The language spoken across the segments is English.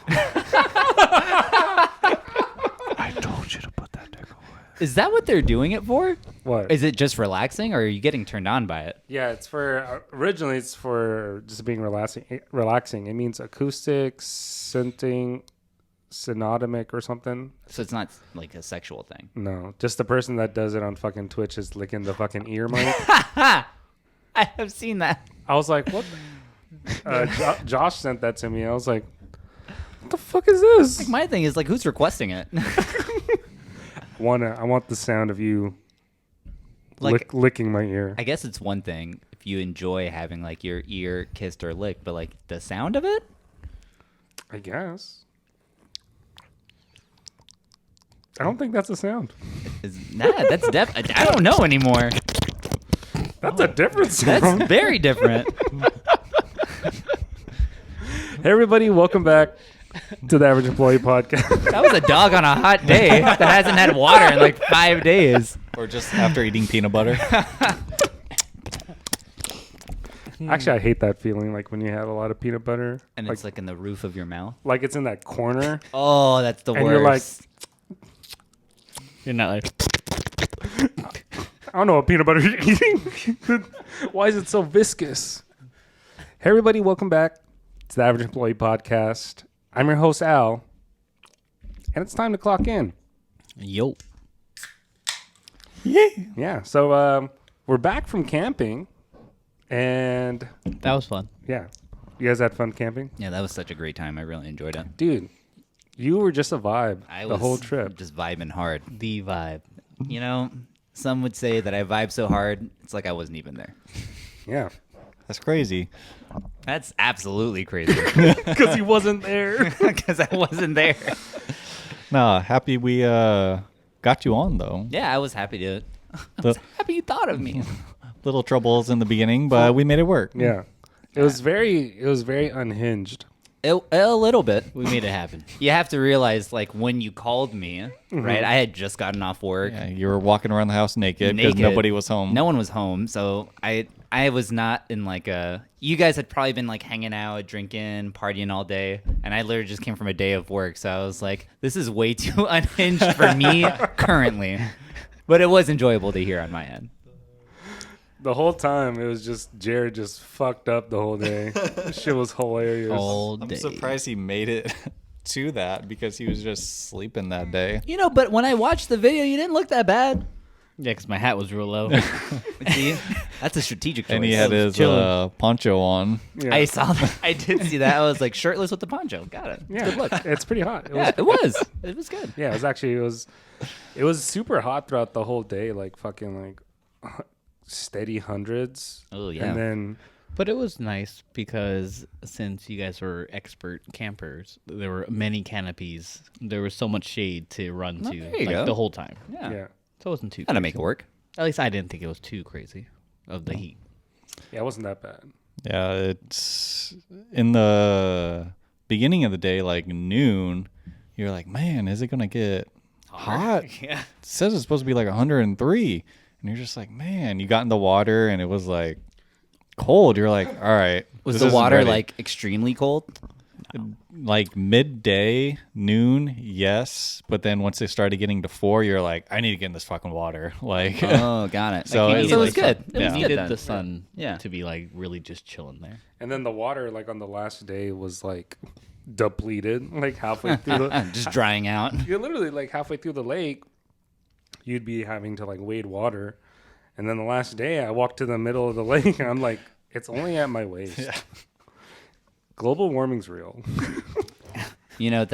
I told you to put that dick away. Is that what they're doing it for? What? Is it just relaxing, or are you getting turned on by it? Yeah, it's for originally it's for just being relaxing. It means acoustic, synthing, synonymic or something. So it's not like a sexual thing. No, just the person that does it on fucking Twitch is licking the fucking ear mic. I have seen that. I was like, what? Josh sent that to me. I was like, what the fuck is this? Like my thing is like, who's requesting it? I want the sound of you licking my ear. I guess it's one thing if you enjoy having like your ear kissed or licked, but like the sound of it? I guess. I don't think that's a sound. That's I don't know anymore. That's a different That's sound. very different. Hey everybody, welcome back to the Average Employee Podcast. That was a dog on a hot day that hasn't had water in like 5 days. Or just after eating peanut butter. Actually, I hate that feeling, like when you have a lot of peanut butter. And it's like in the roof of your mouth. Like it's in that corner. Oh, that's the And worst. you're like, You're not like, I don't know what peanut butter you're eating. Why is it so viscous? Hey everybody, welcome back to the Average Employee Podcast. I'm your host, Al. And it's time to clock in. yo. Yeah, so we're back from camping. And That was fun. yeah, you guys had fun camping? Yeah, that was such a great time. I really enjoyed it. Dude, you were just a vibe I the was whole trip. just vibing hard. The vibe. You know, some would say that I vibe so hard, it's like I wasn't even there. Yeah. That's crazy. That's absolutely crazy Because he wasn't there. because I wasn't there. Nah, happy we got you on though. Yeah, I was happy to. The Happy you thought of me. little troubles in the beginning, but we made it work. Yeah. It was very unhinged. A little bit. We made it happen. You have to realize, like, when you called me, right? I had just gotten off work. Yeah, you were walking around the house naked because Naked. nobody was home. No one was home, so I was not in like a. You guys had probably been like hanging out, drinking, partying all day, and I literally just came from a day of work. So I was like, this is way too unhinged for me currently, but it was enjoyable to hear on my end. The whole time, it was just Jared just fucked up the whole day. This shit was hilarious. All I'm day. surprised he made it to that because he was just sleeping that day. You know, but when I watched the video, you didn't look that bad. Yeah, because my hat was real low. See, that's a strategic choice. And he had his chilling. poncho on. Yeah. I saw that. I did see that. I was like shirtless with the poncho. Got it. Yeah. Good look. It's pretty hot. Yeah, it was. It was good. Yeah, it was super hot throughout the whole day, like fucking like steady hundreds. Oh yeah. And then But it was nice because since you guys were expert campers, there were many canopies. There was so much shade to run to there you like go. the whole time. yeah. yeah. So it wasn't too Gotta crazy. make it work. At least I didn't think it was too crazy of the heat. Yeah, it wasn't that bad. Yeah, it's in the beginning of the day, like noon, you're like, man, is it going to get hot? Yeah. It says it's supposed to be like 103. And you're just like, man, you got in the water and it was like cold. You're like, all right. Was this the isn't water ready. like extremely cold? Like midday, noon, yes. But then once it started getting to 4, you're like, I need to get in this fucking water. Like, Oh, got it. So Like, it's it was like- good. It yeah. was good Needed then. the sun Yeah. to be like really just chilling there. And then the water, like on the last day, was like depleted, like halfway through the. Just drying out. You're literally like halfway through the lake, you'd be having to like wade water, and then the last day, I walked to the middle of the lake, and I'm like, it's only at my waist. Yeah. Global warming's real. You know,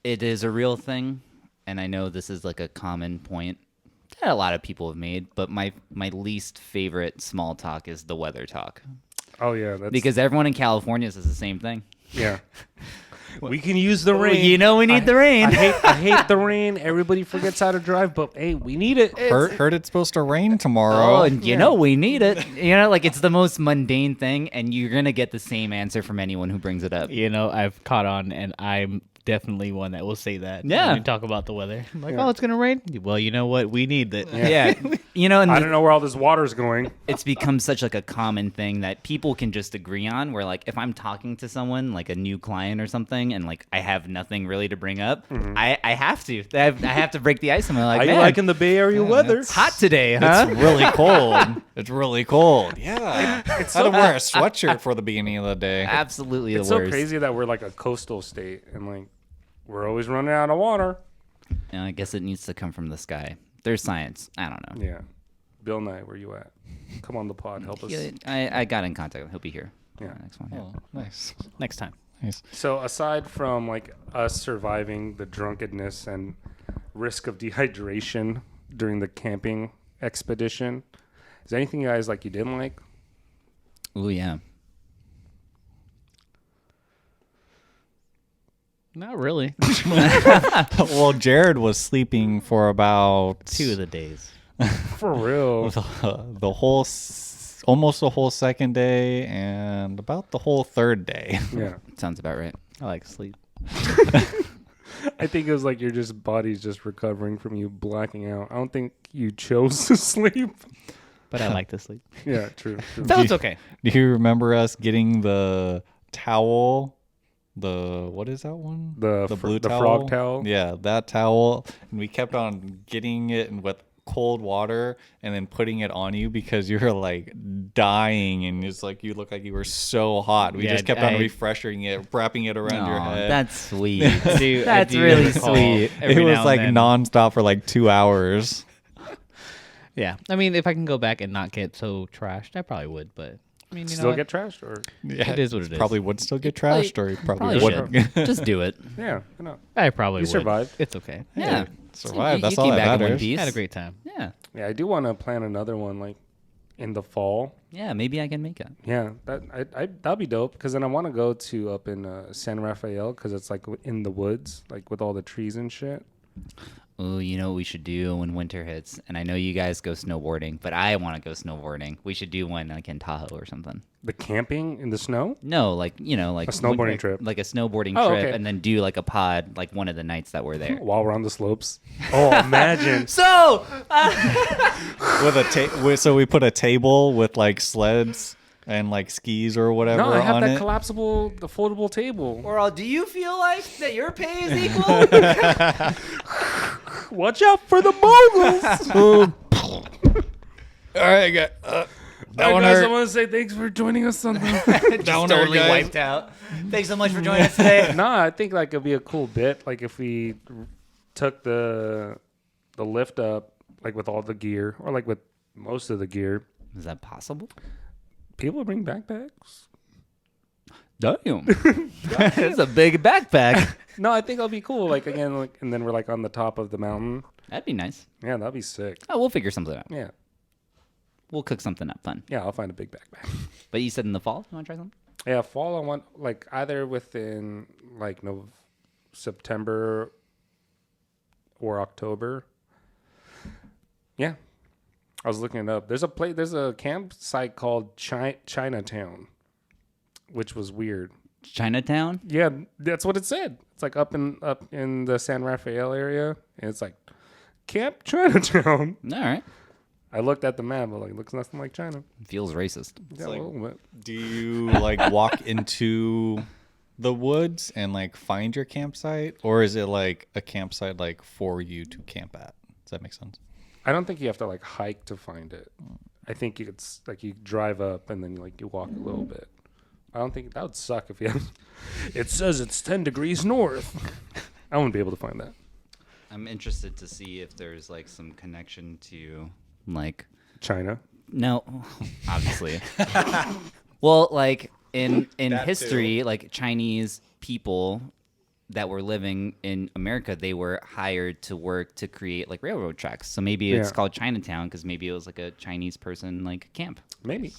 it is a real thing, and I know this is like a common point that a lot of people have made, but my least favorite small talk is the weather talk. Oh yeah, that's Because everyone in California says the same thing. yeah. We can use the rain. You know we need the rain. I hate the rain. Everybody forgets how to drive, but hey, we need it. heard it's supposed to rain tomorrow. Oh, and you know we need it. You know, like it's the most mundane thing, and you're gonna get the same answer from anyone who brings it up. You know, I've caught on and I'm definitely one that will say that. Yeah. When we talk about the weather. I'm like, Yeah. oh, it's gonna rain. Well, you know what? We need that. Yeah. And I don't know where all this water's going. it's become such like a common thing that people can just agree on, where like if I'm talking to someone like a new client or something and like I have nothing really to bring up, I have to I have to break the ice. And I'm like, Are you man, liking the Bay Area weather? it's hot today, huh? It's really cold. It's really cold. Yeah. It's so- I'd wear a sweatshirt for the beginning of the day. Absolutely It's the so worst. crazy that we're like a coastal state and like we're always running out of water. And I guess it needs to come from the sky. There's science. I don't know. Yeah. Bill Nye, where you at? Come on the pod, help us. Yeah, I got in contact with him. He'll be here. Yeah. Next one. Oh, nice. Next time. Nice. So aside from like us surviving the drunkenness and risk of dehydration during the camping expedition, is there anything you guys like you didn't like? Oh yeah. Not really. Well, Jared was sleeping for about 2 of the days. For real. the whole, almost the whole second day and about the whole third day. Yeah. Sounds about right. I like sleep. I think it was like your just body's just recovering from you blacking out. I don't think you chose to sleep. But I like to sleep. Yeah, true. So it's okay. Do you remember us getting the towel? What is that one? The blue the towel? frog towel? Yeah, that towel. And we kept on getting it with cold water and then putting it on you because you were like dying and it's like you look like you were so hot. We Yeah, just kept on I- refreshing it, wrapping it around your Aw, head. that's sweet. I That's do really recall sweet. every It was now like and then. nonstop for like 2 hours. Yeah. I mean, if I can go back and not get so trashed, I probably would. But I mean, you Still know what? get trashed or Yeah, It is what it is. Probably would still get trashed, or you probably, Probably wouldn't. Just do it. yeah, I know. I probably You would. survived. It's okay. Yeah. Survive. You That's all came that back in one matters. piece. Had a great time. Yeah. Yeah, I do want to plan another one like in the fall. Yeah. Maybe I can make it. Yeah, that'd be dope because then I want to go to up in San Rafael because it's like in the woods, like with all the trees and shit. Oh, you know what we should do when winter hits? And I know you guys go snowboarding, but I want to go snowboarding. We should do one like in Tahoe or something. The camping in the snow. No, like like A snowboarding like, trip. like a snowboarding Oh, trip, okay. and then do like a pod like one of the nights that we're there. While we're on the slopes. Oh, imagine. So So we put a table with like sleds and like skis or whatever No, I have on that it. collapsible, the foldable table. Oral, do you feel like that your pay is equal? Watch out for the moguls. All right, I got that one guys, I hurt. want to say thanks for joining us on the. That one hurt, totally guys. wiped out. Thanks so much for joining us today. Nah, I think like it'd be a cool bit, like if we took the lift up, like with all the gear, or like with most of the gear. Is that possible? People bring backpacks. Damn. It's a big backpack. No, I think it'll be cool. Like again, like, and then we're like on the top of the mountain. That'd be nice. Yeah, that'd be sick. Oh, we'll figure something out. Yeah, We'll cook something up fun. yeah, I'll find a big backpack. But you said in the fall, you want to try something? Yeah, fall. I want like either within like September or October. Yeah, I was looking it up. There's a campsite called Chinatown, which was weird. Chinatown? Yeah, that's what it said. It's like up in the San Rafael area, and it's like Camp Chinatown. All right. I looked at the map, but like, it looks nothing like China. Feels racist. Yeah, like- a little bit. Do you like walk into the woods and like find your campsite, or is it like a campsite like for you to camp at? Does that make sense? I don't think you have to like hike to find it. I think it's like you drive up and then you walk a little bit. I don't think that would suck if you have. It says it's 10 degrees north. I wouldn't be able to find that. I'm interested to see if there's like some connection to like China. no, obviously. Well, like in That history, like Chinese people that were living in America, they were hired to work to create like railroad tracks. So maybe it's Yeah. called Chinatown because maybe it was like a Chinese person like camp. Maybe.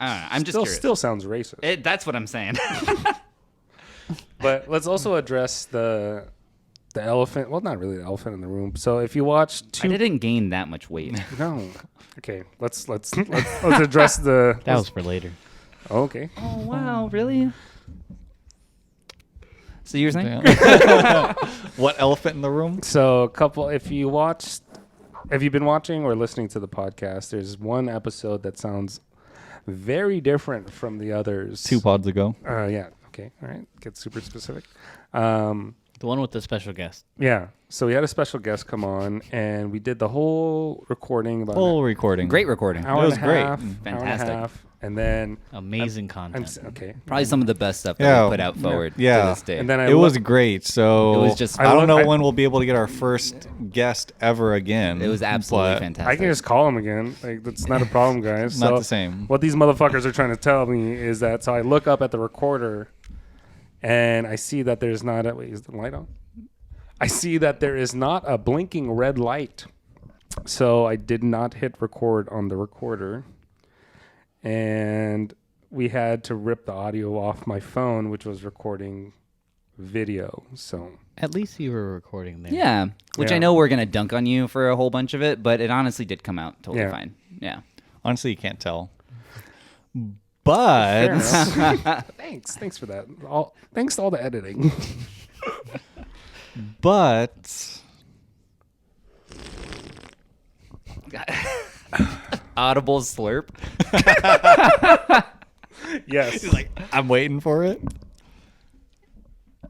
I don't know. I'm just curious. Still sounds racist. That's what I'm saying. But let's also address the elephant. Well, not really the elephant in the room. So if you watch I two, didn't gain that much weight. no, okay, let's address the. That was for later. Okay. Oh wow, really? So you're saying? What elephant in the room? So, if you've been watching or listening to the podcast, there's one episode that sounds very different from the others. 2 pods ago. Yeah. Okay. All right. Get super specific. The one with the special guest. Yeah. So we had a special guest come on, and we did the whole recording about Whole recording. Great recording. an hour It was and a great. half, Fantastic. hour and a half, and then Amazing I'm content. okay. Probably some of the best stuff that Yeah. we put out forward Yeah. to this day. And then It was great. So It was just- I don't know I- when we'll be able to get our first guest ever again. it was absolutely but fantastic. I can just call him again. Like that's not a problem, guys. Not So the same. What these motherfuckers are trying to tell me is that so I look up at the recorder, and I see that there's not a wait. Is the light on? I see that there is not a blinking red light. So I did not hit record on the recorder. And we had to rip the audio off my phone, which was recording video. So At least you were recording there. Yeah, which Yeah. I know we're gonna dunk on you for a whole bunch of it, but it honestly did come out totally Yeah. fine. Yeah. Honestly, you can't tell. fair But enough. Thanks for that. Thanks to all the editing. but Audible slurp. Yes. I'm waiting for it.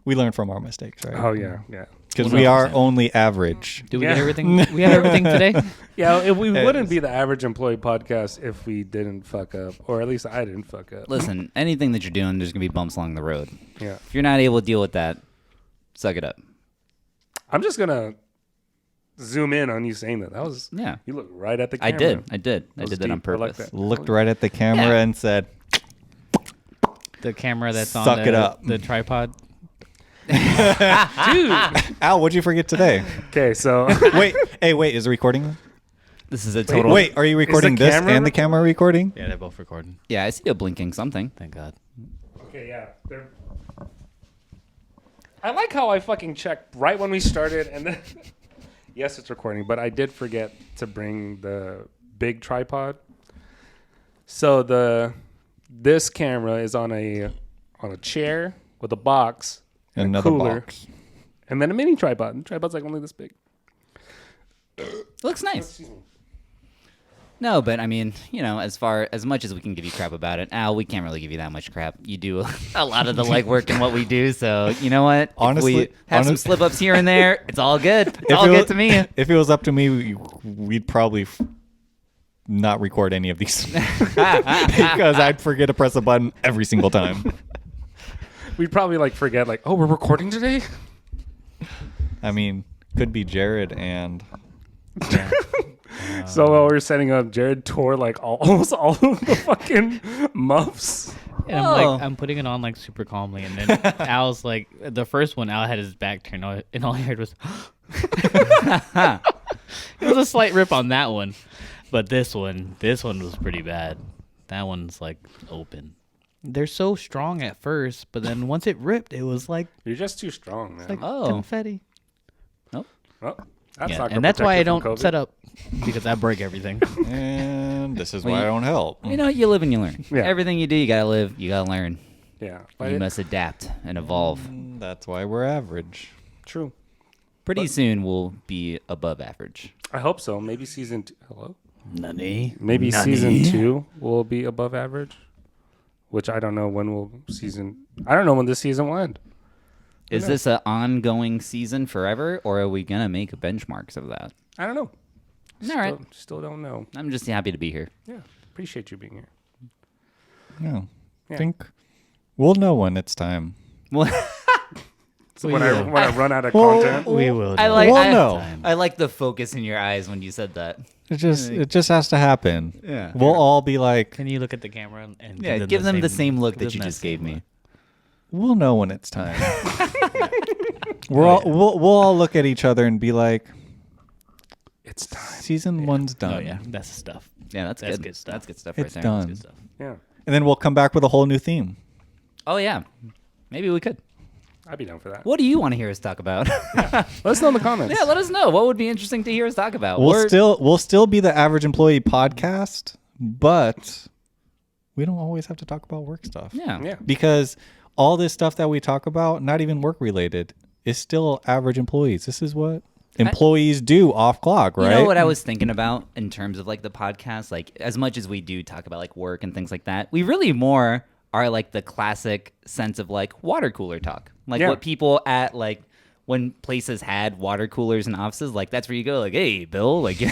We learn from our mistakes, right? Oh yeah, yeah. Because we 100%. are only average. Did we Yeah. get everything? We had everything today. Yeah, if we wouldn't It's- be the average employee podcast if we didn't fuck up, or at least I didn't fuck up. Listen, anything that you're doing, there's gonna be bumps along the road. Yeah, If you're not able to deal with that, suck it up. I'm just gonna zoom in on you saying that. That was Yeah. you look right at the I camera. did. I did was that on deep. I like purpose. that. Looked right at the camera Yeah. and said, The camera that's on Suck it the, up. the tripod. Dude. Al, what'd you forget today? Okay, so Wait, is it recording? This is a total. Wait, are you recording this camera and the camera recording? Yeah, they're both recording. Yeah, I see a blinking something. Thank God. okay, yeah. I like how I fucking checked right when we started, and then yes, it's recording, but I did forget to bring the big tripod. So this camera is on a chair with a box and Another a cooler, box. and then a mini tripod. The tripod's like only this big. Looks nice. Excuse me. No, but I mean, as much as we can give you crap about it, Al, we can't really give you that much crap. You do a lot of the legwork in what we do, so you know what? Honestly- if we have some honest- slip ups here and there, it's all good. It's If all it good was- to me. If it was up to me, we'd probably not record any of these because I'd forget to press a button every single time. We'd probably like forget like, oh, we're recording today. I mean, could be Jared and So while we were setting up, Jared tore like almost all of the fucking muffs. And I'm Oh. like, I'm putting it on like super calmly, and then Al's like, the first one, Al had his back turned, and all I heard was, it was a slight rip on that one, but this one was pretty bad. That one's like open. They're so strong at first, but then once it ripped, it was like You're just too strong, man. Oh. confetti. Well, that's Yeah, not gonna and that's why I protect you don't from set COVID. up because I break everything. and this is Well, why I you- don't help. You know, you live and you learn. Yeah. Everything you do, you gotta live, you gotta learn. Yeah, but You must adapt and evolve. That's why we're average. true. Pretty soon, we'll be above average. I hope so. Maybe season two. Hello. Nani? Maybe season 2 will be above average, which I don't know when I don't know when this season will end. Is this an ongoing season forever, or are we gonna make benchmarks of that? I don't know. All right. Still don't know. I'm just happy to be here. Yeah, appreciate you being here. Yeah. Yeah. Think we'll know when it's time. Well, So when I run out of Well, content, We will. I know. like. We'll I, know. I like the focus in your eyes when you said that. It just has to happen. Yeah. We'll all be like, Can you look at the camera and Yeah, give them the same look give that you them just gave same me. look. we'll know when it's time. We'll all look at each other and be like, it's time. season one's done. Oh yeah, that's the stuff. Yeah, that's That's good. good stuff. That's good stuff It's right there. done. Good stuff. Yeah, And then we'll come back with a whole new theme. Oh yeah, maybe we could. I'd be down for that. What do you want to hear us talk about? Let us know in the comments. Yeah, let us know. What would be interesting to hear us talk about? We'll still be the average employee podcast, but we don't always have to talk about work stuff. Yeah. Yeah. Because all this stuff that we talk about, not even work related, is still average employees. This is what employees do off clock, right? You know what I was thinking about in terms of like the podcast? Like, as much as we do talk about like work and things like that, we really more are like the classic sense of like water cooler talk. Like what people at like when places had water coolers in offices, like that's where you go, like, hey, Bill, like, did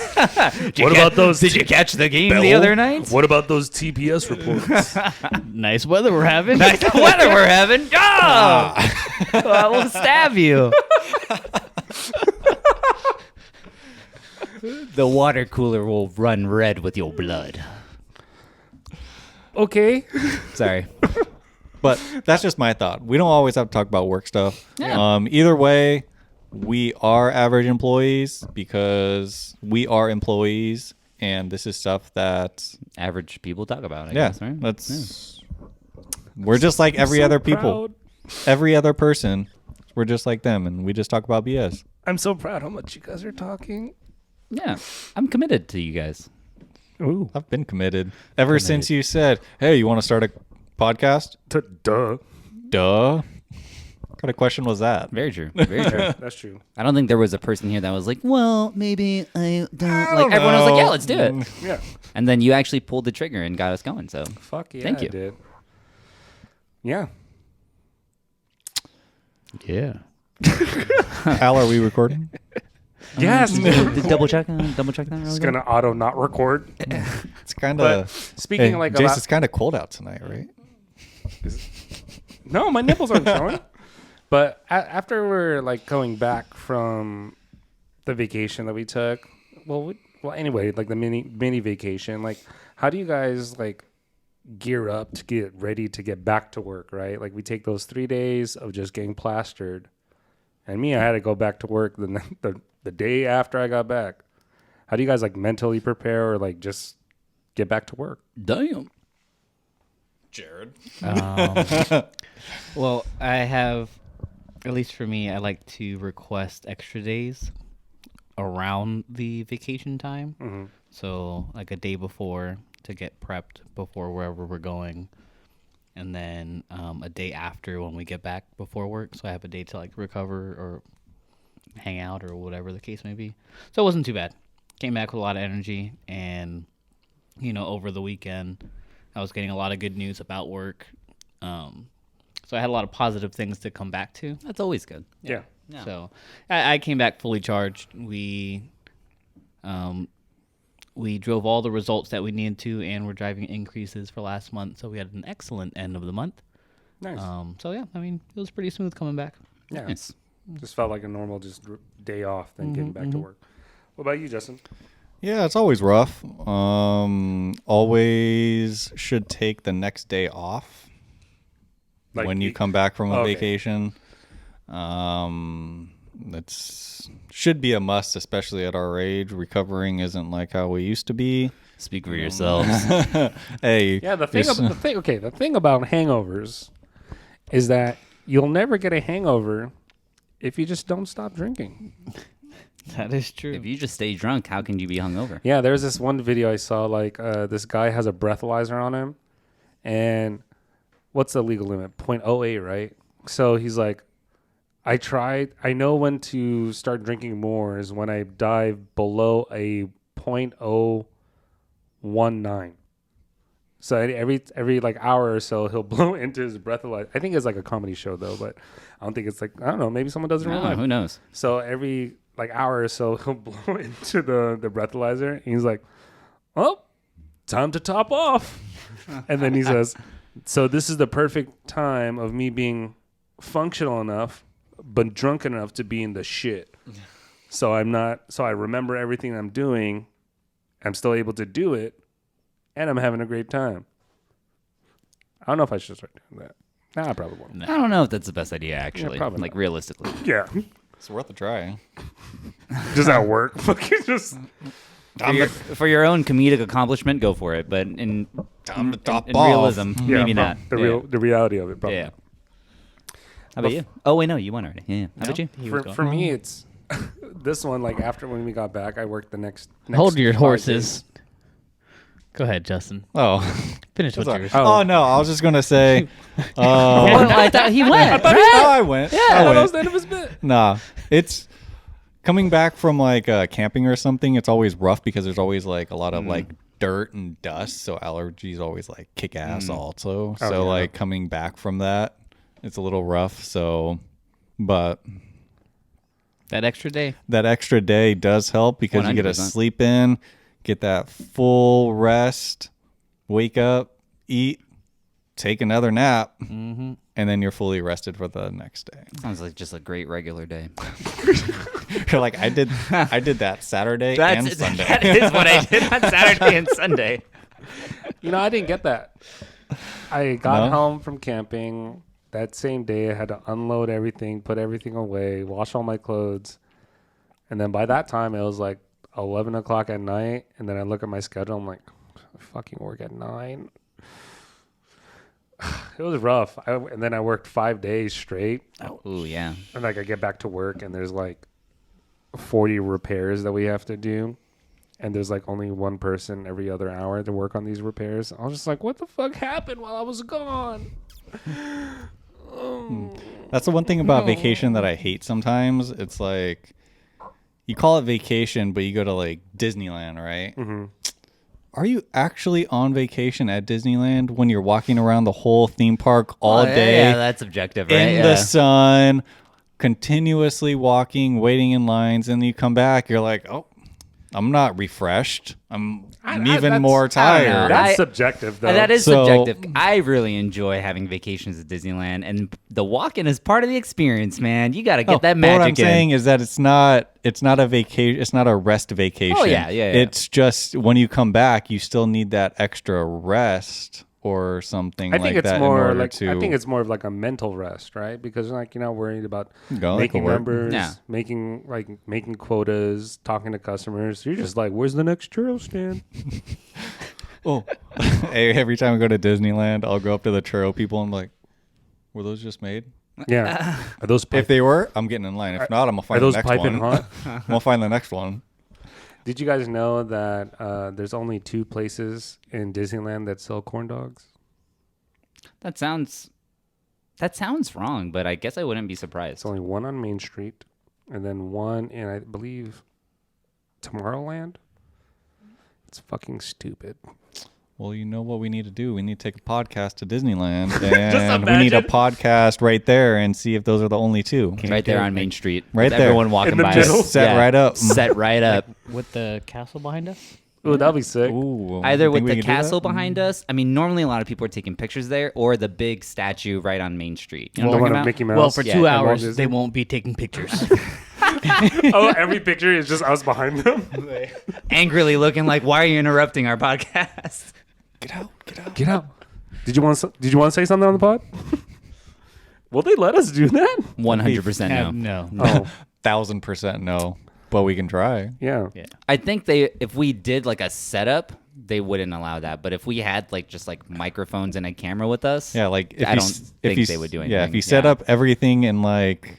you catch the game the other night? What about those TPS reports? Nice weather we're having. Nice weather we're having. Oh, I will stab you. The water cooler will run red with your blood. Okay. Sorry. But that's just my thought. We don't always have to talk about work stuff. Yeah. Either way, we are average employees because we are employees, and this is stuff that Average people talk about, I guess, right? we're just like every so other people, proud. every other person. We're just like them, and we just talk about BS. I'm so proud how much you guys are talking. Yeah. I'm committed to you guys. Ooh. I've been committed ever since you said, "Hey, you want to start a podcast?" Duh. Duh. What kind of question was that? Very true. Very true. That's true. I don't think there was a person here that was like, well, maybe I don't. Like, everyone was like, yeah, let's do it. Yeah. And then you actually pulled the trigger and got us going. So Fuck yeah, Thank you. I did. Yeah. Yeah. Al, are we recording? Yes. double check that. Really It's quick. gonna auto not record. It's kind But of. speaking like Jace, about it's kind of cold out tonight, right? no, my nipples aren't showing. But after we're like going back from the vacation that we took, well, anyway, like the mini vacation, like how do you guys like gear up to get ready to get back to work, right? Like we take those 3 days of just getting plastered, and me, I had to go back to work the day after I got back. How do you guys like mentally prepare or like just get back to work? Damn. Jared. Well, I have, at least for me, I like to request extra days around the vacation time. Mm-hmm. So, like a day before to get prepped before wherever we're going. And then a day after when we get back before work. So I have a day to like recover or hang out or whatever the case may be. So it wasn't too bad. Came back with a lot of energy. And, you know, over the weekend, I was getting a lot of good news about work. So I had a lot of positive things to come back to. That's always good. Yeah. Yeah. So I came back fully charged. We drove all the results that we needed to, and we're driving increases for last month. So we had an excellent end of the month. Nice. So yeah, I mean, it was pretty smooth coming back. Yeah. Nice. Just felt like a normal day off, then getting back to work. What about you, Justin? Yeah, it's always rough. Always should take the next day off Like when you the- come back from a Okay. vacation. It's should be a must, especially at our age. Recovering isn't like how we used to be. Speak for yourselves. Hey, Yeah, the thing, this- the thing about hangovers is that you'll never get a hangover if you just don't stop drinking. That is true. If you just stay drunk, how can you be hungover? Yeah, there's this one video I saw, like this guy has a breathalyzer on him, and what's the legal limit? 0.08, right? So he's like, I know when to start drinking more is when I dive below a 0.019. So every like hour or so, he'll blow into his breathalyzer. I think it's like a comedy show though, but I don't think it's like, I don't know, maybe someone does it in real life. Who knows? So every like hour or so, he'll blow into the breathalyzer. And he's like, "Oh, time to top off." And then he says, "So this is the perfect time of me being functional enough, but drunk enough to be in the shit. So I'm not. So I remember everything I'm doing. I'm still able to do it, and I'm having a great time." I don't know if I should start doing that. Nah, I probably won't. I don't know if that's the best idea, actually. probably like, not. realistically. Yeah, it's worth a try. just at work. Fucking just. For your own comedic accomplishment, go for it. But in top in off. realism, Yeah, maybe not. The reality of it. Probably. Yeah. How about you? Oh, wait, no, you won already. Yeah. How about you? He was For going, me, it's this one. Like after when we got back, I worked the next hold your 5 horses. days. Go ahead, Justin. Oh. Finish with yours. Oh no, I was just gonna say. Oh, I thought he went. Oh, I went. I That went. was the end of his bit. Nah, it's coming back from like camping or something. It's always rough because there's always like a lot of like dirt and dust. So allergies always like kick ass also. Oh, So yeah. like coming back from that, it's a little rough. So, but That extra day. that extra day does help because you get to 100%. sleep in, get that full rest, wake up, eat, take another nap, and then you're fully rested for the next day. Sounds like just a great regular day. You're like, I did that Saturday and Sunday. That is what I did on Saturday and Sunday. You know, I didn't get that. I got No? home from camping that same day. I had to unload everything, put everything away, wash all my clothes. And then by that time, it was like 11 o'clock at night. And then I look at my schedule. I'm like, I fucking work at 9. It was rough. And then I worked 5 days straight. Ooh, yeah. And like I get back to work and there's like 40 repairs that we have to do. And there's like only one person every other hour to work on these repairs. I was just like, what the fuck happened while I was gone? That's the one thing about vacation that I hate sometimes. It's like you call it vacation, but you go to like Disneyland, right? Mm-hmm. Are you actually on vacation at Disneyland when you're walking around the whole theme park all day Yeah, that's objective, right? in the sun, continuously walking, waiting in lines, and then you come back, you're like, oh, I'm not refreshed. I'm even that's- more I don't know. tired. That's I- subjective, though. That is So- subjective. I really enjoy having vacations at Disneyland, and the walk-in is part of the experience, man. You got to get that but magic what I'm in. saying is that it's not a vacation. It's not a rest vacation. Oh, yeah. It's just when you come back, you still need that extra rest or something I think like it's that in more order like to I think it's more of like a mental rest, right? Because like you're not worried about Go, like, making work. numbers, Yeah. making quotas, talking to customers. You're just like, where's the next churro stand? Oh, hey, every time I go to Disneyland, I'll go up to the churro people and I'm like, were those just made? Yeah, are those If they were, I'm getting in line. If not, I'm gonna are find the those next piping one. hot? I'm gonna find the next one. Did you guys know that there's only 2 places in Disneyland that sell corn dogs? That sounds wrong, but I guess I wouldn't be surprised. It's only one on Main Street, and then one in, I believe, Tomorrowland. It's fucking stupid. Well, you know what we need to do? We need to take a podcast to Disneyland, and we need a imagine. podcast right there and see if those are the only 2. Right there on Main Street. Right with there. Everyone walking In the by. middle? Set right up. Set right up. With the castle behind us? Ooh, that'd be sick. Ooh, Either you with think we the can do that? castle behind us. I mean, normally a lot of people are taking pictures there, or the big statue right on Main Street. You know The what I'm one talking of about? Mickey Mouse. Well, for Yeah, 2 and Walt hours, Disney. they won't be taking pictures. Oh, every picture is just us behind them. Angrily looking like, why are you interrupting our podcast? Get out! Get out! Get out. Did you want to say something on the pod? Will they let us do that? 100% no. no. Oh, 1000% no, but we can try. yeah. I think if we did like a setup, they wouldn't allow that. But if we had like just like microphones and a camera with us, Yeah, like if I you don't s- think if you they s- would do Yeah, if anything. you set Yeah. up everything in like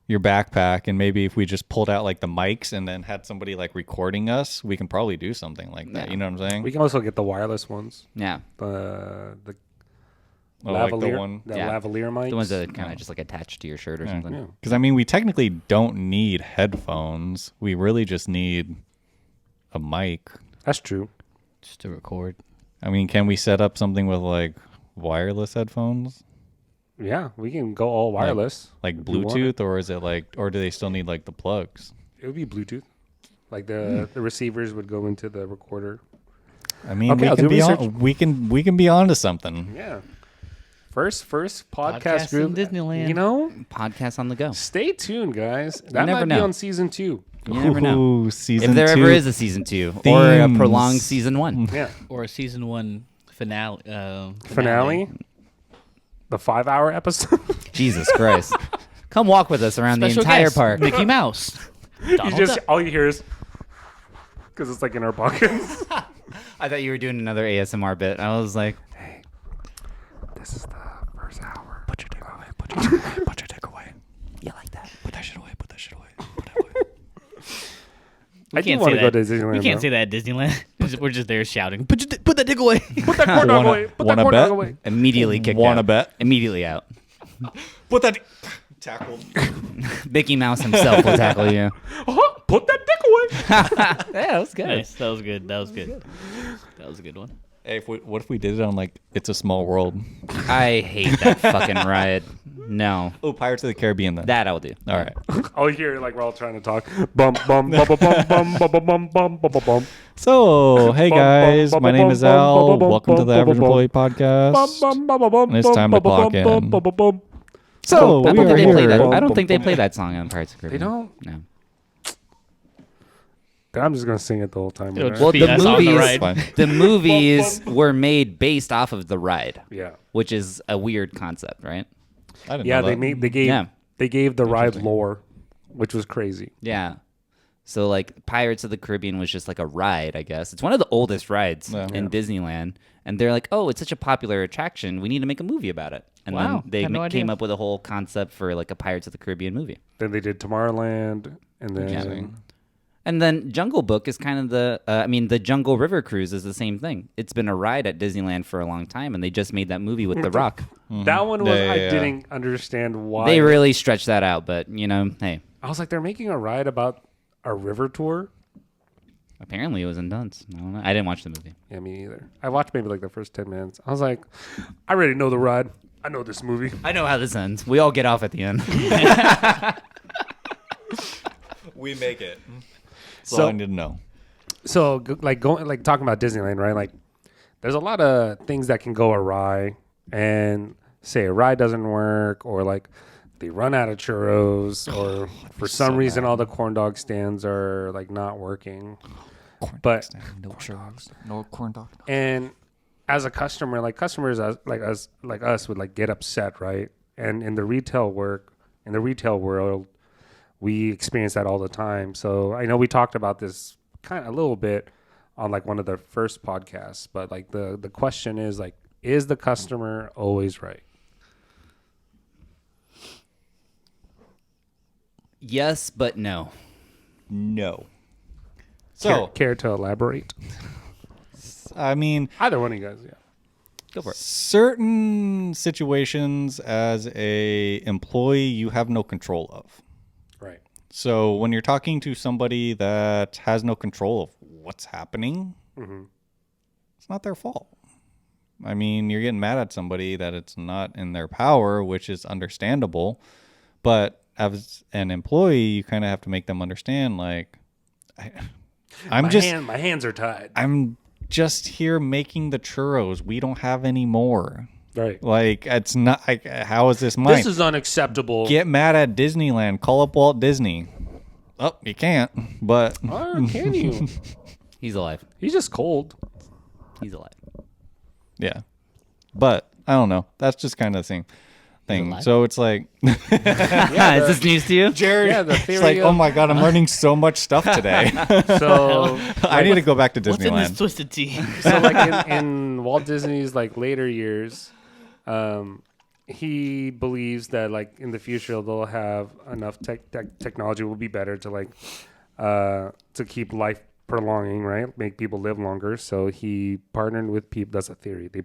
your backpack, and maybe if we just pulled out like the mics and then had somebody like recording us, we can probably do something like that. Yeah. You know what I'm saying? We can also get the wireless ones. yeah, The like the lavalier, one. the Yeah. lavalier mics. the ones that kind of just like attached to your shirt or something. Yeah. Because I mean, we technically don't need headphones. We really just need a mic. That's true. Just to record. I mean, can we set up something with like wireless headphones, Yeah, we can go all wireless. like if you want it. Bluetooth, or is it like, or do they still need like the plugs? It would be Bluetooth. Like the receivers would go into the recorder. I mean, Okay, I'll do research. we can be onto something. Yeah. First podcast Podcast group. in Disneyland. You know, Podcast on the go. stay tuned, guys. That never might be know. on season 2. You never know. Ooh, season If there 2. ever is a season 2 or a Themes. prolonged season 1. Yeah. Or a season 1 finale. Finale. The 5-hour episode. Jesus Christ. Come walk with us around Special the entire guest, park. Mickey Mouse. you Donald just Duck. all you hear is because it's like in our pockets. I thought you were doing another ASMR bit. I was like, This is the first hour. Put your dick away. Put your dick away. you like that? Put that shit away. Put that shit away. Put that away. I do want to go to Disneyland. We can't say that at Disneyland. We're just there shouting, put that dick away. Put that corn dog away. Put that Wanna corn bet? dog away. Immediately kicked Wanna out. bet? Immediately out. Put that tackle. Mickey Mouse himself will tackle you. Put that dick away. Yeah, that was good. Nice. That was good. That was a good one. Hey, what if we did it on like It's a Small World? I hate that fucking ride. No. Oh, Pirates of the Caribbean then. That I'll do. All right. I'll hear it like we're all trying to talk. Bum bum bum bum bum bum bum bum bum bum bum bum. So, hey guys, my name is Al. Welcome to the Average Employee Podcast. And it's time to clock in. So, I we don't are think they play that. here. I don't think they play that song on Pirates of the They Caribbean. don't? No. I'm just gonna sing it the whole time. It'll right? just be the us on the movies- ride. Fine. The movies were made based off of the ride, Yeah. which is a weird concept, right? I didn't Yeah, know they that. gave Yeah. they gave the ride lore, which was crazy. Yeah. So like Pirates of the Caribbean was just like a ride, I guess. It's one of the oldest rides Yeah. in Disneyland, and they're like, "Oh, it's such a popular attraction. We need to make a movie about it." And Wow, then they had no came idea. up with a whole concept for like a Pirates of the Caribbean movie. Then they did Tomorrowland, and then Interesting. And then Jungle Book is kind of the Jungle River Cruise is the same thing. It's been a ride at Disneyland for a long time, and they just made that movie with The Rock. that one was Yeah, I yeah. didn't understand why. They really stretched that out, but hey, I was like, they're making a ride about a river tour. apparently it was intense. I don't know. I didn't watch the movie. Yeah, me either. I watched maybe like the first 10 minutes. I was like, I already know the ride. I know this movie. I know how this ends. We all get off at the end. We make it. So- So I need to know. So like talking about Disneyland, right? Like there's a lot of things that can go awry, and say a ride doesn't work, or like they run out of churros, or for some reason all the corn dog stands are like not working. But No churros. No corn dog. and as a customer, like customers like us would like get upset, right? And in the retail world, we experience that all the time. So I know we talked about this kind of a little bit on like one of the first podcasts, but like the question is like, is the customer always right? Yes, but no. No. So, Care to elaborate? I mean, Either one of you guys, yeah. Go for it. certain situations as a employee you have no control of. Right. So when you're talking to somebody that has no control of what's happening, it's not their fault. I mean, you're getting mad at somebody that it's not in their power, which is understandable. But as an employee, you kind of have to make them understand, like, my hands are tied. I'm just here making the churros. We don't have any more. Right. Like, it's not, like, how is this mine? This is unacceptable. Get mad at Disneyland. Call up Walt Disney. Oh, you can't, but Or can you? He's alive. He's just cold. He's alive. yeah. But I don't know. That's just kind of the same thing. alive? So it's like, Is this news to you? Jared, Yeah, the it's theory like, of- oh my God, I'm learning so much stuff today. So I need to go back to What's in this Disneyland. twisted tea? so like in Walt Disney's like later years, he believes that like in the future they'll have enough technology will be better to like to keep life prolonging, right? Make people live longer. So he partnered with people. That's a theory. He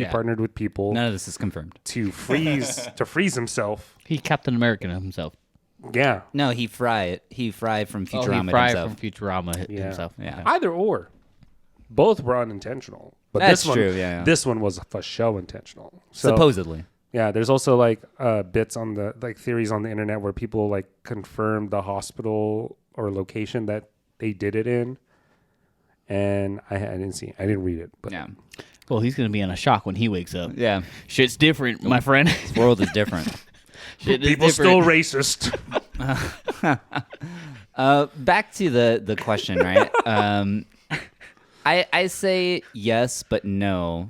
Yeah. partnered with people None of this is confirmed. to freeze himself. He Captain America himself. Yeah. No, he fried from Oh, Futurama he fried himself. from Futurama Yeah. himself. Yeah. Either or. Both were unintentional. But That's this one, true, yeah. This one was for show intentional. So, Supposedly. yeah, there's also like bits on the like theories on the internet where people like confirm the hospital or location that they did it in, and I didn't read it, but Yeah. Well, he's gonna be in a shock when he wakes up. Yeah. Shit's different, my friend. This world is different. Shit is people different. still racist. Back to the question, right? I say yes, but no,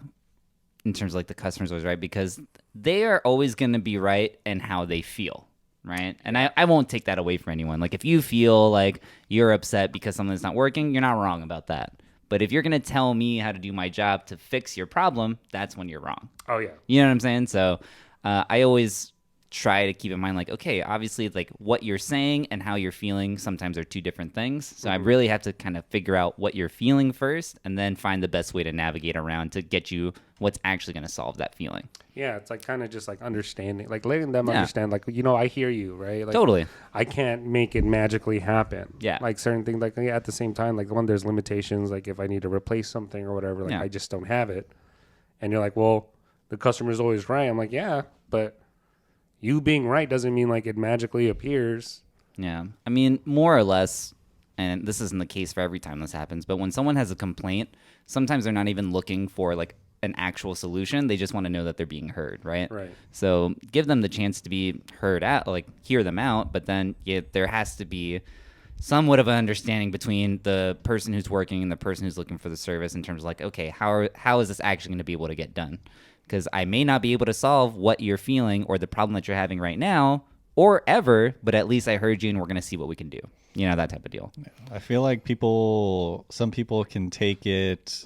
in terms of like the customer's always right, because they are always going to be right in how they feel, right? And I won't take that away from anyone. Like if you feel like you're upset because something's not working, you're not wrong about that. But if you're going to tell me how to do my job to fix your problem, that's when you're wrong. Oh yeah, You know what I'm saying? So I always try to keep in mind, like, okay, obviously, like what you're saying and how you're feeling sometimes are two different things. So I really have to kind of figure out what you're feeling first, and then find the best way to navigate around to get you what's actually going to solve that feeling. Yeah, it's like kind of just like understanding, like letting them Yeah. understand, like, you know, I hear you, right? Like, Totally. I can't make it magically happen. Yeah. Like certain things, like at the same time, like when there's limitations, like if I need to replace something or whatever, like Yeah. I just don't have it. And you're like, well, the customer's always right. I'm like, yeah, but you being right doesn't mean like it magically appears. Yeah. I mean, more or less, and this isn't the case for every time this happens, but when someone has a complaint, sometimes they're not even looking for like an actual solution. They just want to know that they're being heard, right? Right. So give them the chance to be heard out, like hear them out, but then there has to be somewhat of an understanding between the person who's working and the person who's looking for the service in terms of like, okay, how is this actually going to be able to get done? Because I may not be able to solve what you're feeling or the problem that you're having right now or ever, but at least I heard you and we're going to see what we can do. You know, that type of deal. I feel like some people can take it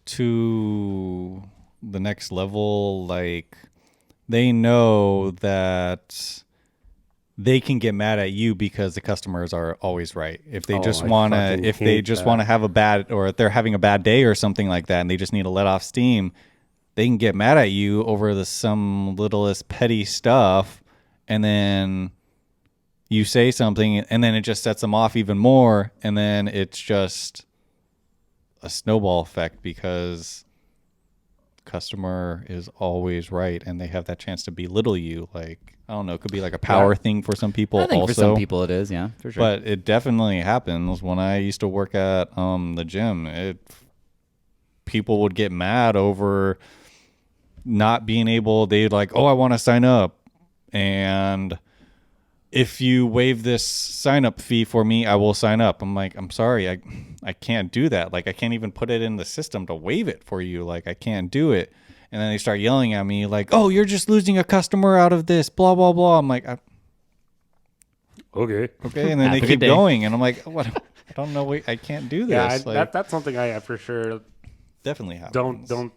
to the next level. Like they know that they can get mad at you because the customers are always right. If they just I want to, fucking if they hate just that. want to have a bad, or if they're having a bad day or something like that, and they just need to let off steam, they can get mad at you over some littlest petty stuff, and then you say something, and then it just sets them off even more, and then it's just a snowball effect because customer is always right, and they have that chance to belittle you. Like, I don't know, it could be like a power thing for some people. I think also, for some people it is, yeah, for sure. but it definitely happens. When I used to work at the gym, people would get mad over not being able. They'd like, oh, I want to sign up, and if you waive this sign up fee for me, I will sign up. I'm like, I'm sorry, I can't do that. Like, I can't even put it in the system to waive it for you. Like, I can't do it. And then they start yelling at me like, oh, you're just losing a customer out of this, blah, blah, blah. I'm like, Okay. okay. And then Have they a good keep day. going. And I'm like, what? I don't know. Wait, I can't do this. Yeah, like, that's something I for sure definitely happens. don't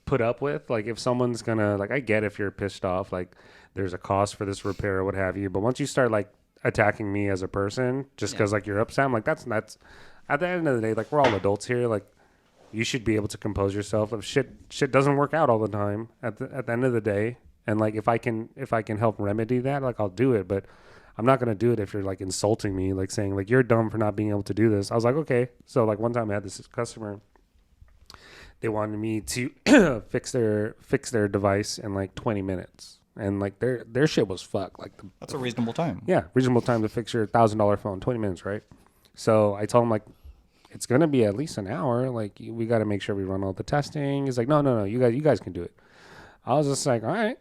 put up with. Like if someone's gonna, like, I get if you're pissed off, like there's a cost for this repair or what have you, but once you start like attacking me as a person just because like you're upset, I'm like, that's at the end of the day, like we're all adults here. Like you should be able to compose yourself. If shit doesn't work out all the time at the end of the day, and like if I can help remedy that, like I'll do it. But I'm not gonna do it if you're like insulting me, like saying like you're dumb for not being able to do this. I was like, okay. So like one time I had this customer, they wanted me to fix their device in like 20 minutes, and like their shit was fucked. Like That's a reasonable time. yeah, reasonable time to fix your $1,000 phone, 20 minutes, right? So I told him like it's gonna be at least an hour. Like we got to make sure we run all the testing. He's like, no, you guys can do it. I was just like, all right.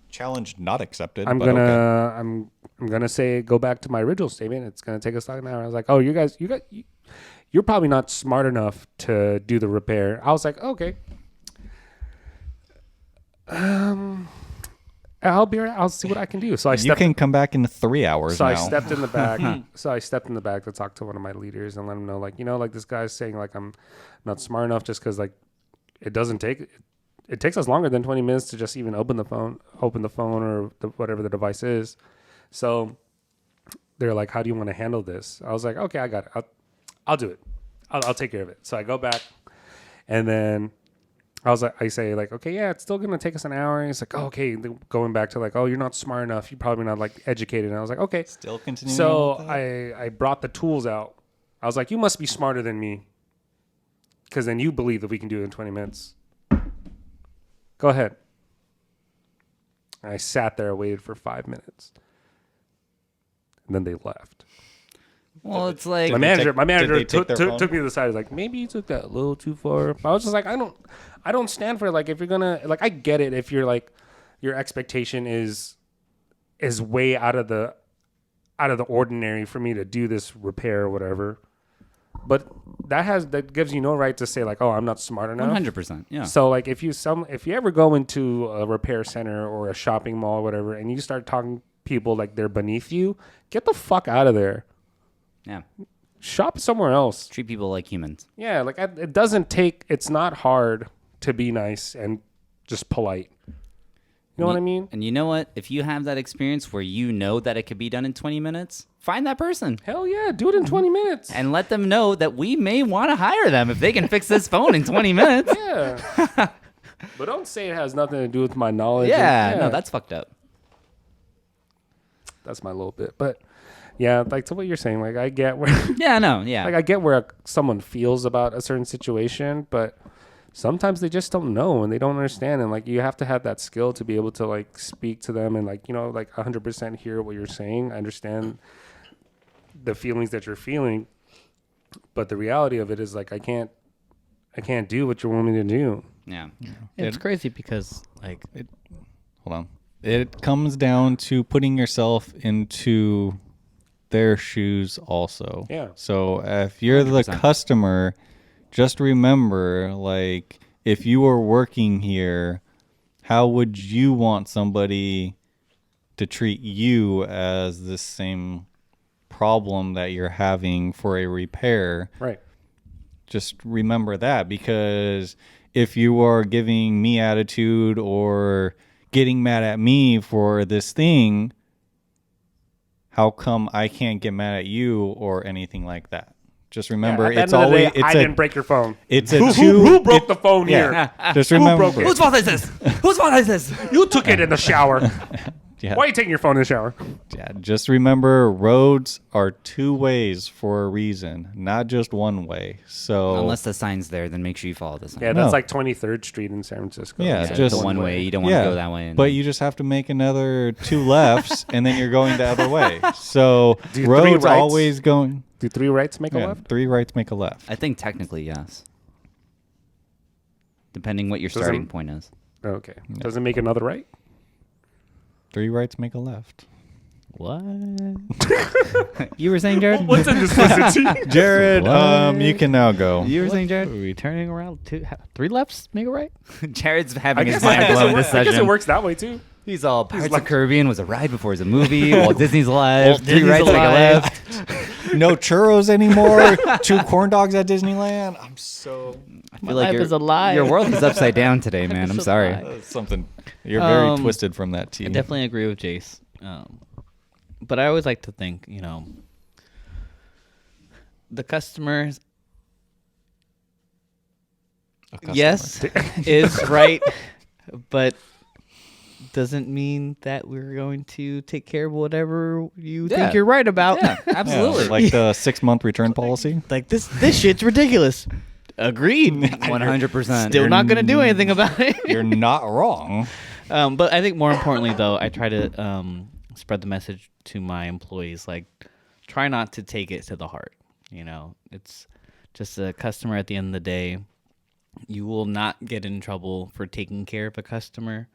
Challenge not accepted. I'm but gonna okay. I'm gonna say go back to my original statement. It's gonna take us like an hour. I was like, oh, you're probably not smart enough to do the repair. I was like, okay. I'll see what I can do. So I You stepped. can come back in 3 hours So now. I stepped in the back. To talk to one of my leaders and let him know, like, like this guy's saying like I'm not smart enough just because like it doesn't take. It takes us longer than 20 minutes to just even open the phone or whatever the device is. So they're like, how do you want to handle this? I was like, okay, I got it. I'll do it. I'll take care of it. So I go back, and then I say like, okay, yeah, it's still going to take us an hour. And he's like, oh, okay. Going back to like, oh, you're not smart enough. You're probably not like educated. And I was like, okay. Still continuing. So on with that? I brought the tools out. I was like, you must be smarter than me, because then you believe that we can do it in 20 minutes. Go ahead. And I sat there, waited for 5 minutes, and then they left. Well, it's like My they manager take took their phone? me to the side. He's like, maybe you took that a little too far. I was just like, I don't stand for it. Like, if you're gonna, like, I get it if you're like, your expectation is way out of the ordinary for me to do this repair or whatever. But that gives you no right to say like, oh, I'm not smart enough. 100%. Yeah. So like if you ever go into a repair center or a shopping mall or whatever, and you start talking people like they're beneath you, get the fuck out of there. Yeah. Shop somewhere else. Treat people like humans. Yeah, like it's not hard to be nice and just polite. You know what I mean? And you know what? If you have that experience where you know that it could be done in 20 minutes, find that person Hell yeah, do it in 20 minutes. and let them know that we may want to hire them if they can fix this phone in 20 minutes. Yeah. But don't say it has nothing to do with my knowledge. Yeah, no, that's fucked up. That's my little bit. But yeah, like to what you're saying, like I get where Yeah, no, yeah. like I get where someone feels about a certain situation, but sometimes they just don't know and they don't understand, and like you have to have that skill to be able to like speak to them and like, you know, like 100% hear what you're saying, understand the feelings that you're feeling. But the reality of it is like I can't do what you want me to do. yeah. It's crazy because like Hold on. It comes down to putting yourself into their shoes also. Yeah. So if you're the 100%. customer, just remember, like, if you were working here, how would you want somebody to treat you as the same problem that you're having for a repair? Right. Just remember that, because if you are giving me attitude or getting mad at me for this thing, how come I can't get mad at you or anything like that? Just remember, Yeah, at it's the end of the always day, I didn't break your phone. it's a Who broke the phone here? Just remember, broke it? Whose fault is this? Whose fault is this? You took it in the shower. yeah, Why are you taking your phone in the shower? yeah, just remember, roads are two ways for a reason, not just one way. So Unless the sign's there, then make sure you follow the sign. Yeah, that's No. like 23rd Street in San Francisco. Yeah, Yeah, just the one way. You don't want to go that way. But you just have to make another two lefts, and then you're going the other way. So Do 3 roads rights? always going. Do 3 rights make a Yeah, left? 3 rights make a left. I think technically, yes. Depending what your Doesn't- starting point is. Okay. Does it make another right? 3 rights make a left. what? You were saying, Jared? What's in this vicinity? Jared, What? you can now go. You were saying, Are Jared? we turning around 3 lefts? Make it right? Jared's I having his guess, mind blown this I guess it session. works that way too. He's all Pirates like- of the Caribbean was a ride before it was a movie. Walt Disney's alive. Walt 3 Disney's rights make a alive. left. No churros anymore. 2 corn dogs at Disneyland. I'm so I My feel like life is a lie. Your world is upside down today, man. Life I'm is a sorry. lie. something. You're very Um, twisted from that tea. I definitely agree with Jace. But I always like to think, you know, the customers, A customer. yes, is right, but doesn't mean that we're going to take care of whatever you Yeah. think you're right about. Yeah, Yeah, absolutely. like the 6-month return policy. Like this shit's ridiculous. Agreed. 100%. Still not going to do anything about it. You're not wrong. But I think more importantly, though, I try to spread the message to my employees. Like, try not to take it to the heart. You know, it's just a customer at the end of the day. You will not get in trouble for taking care of a customer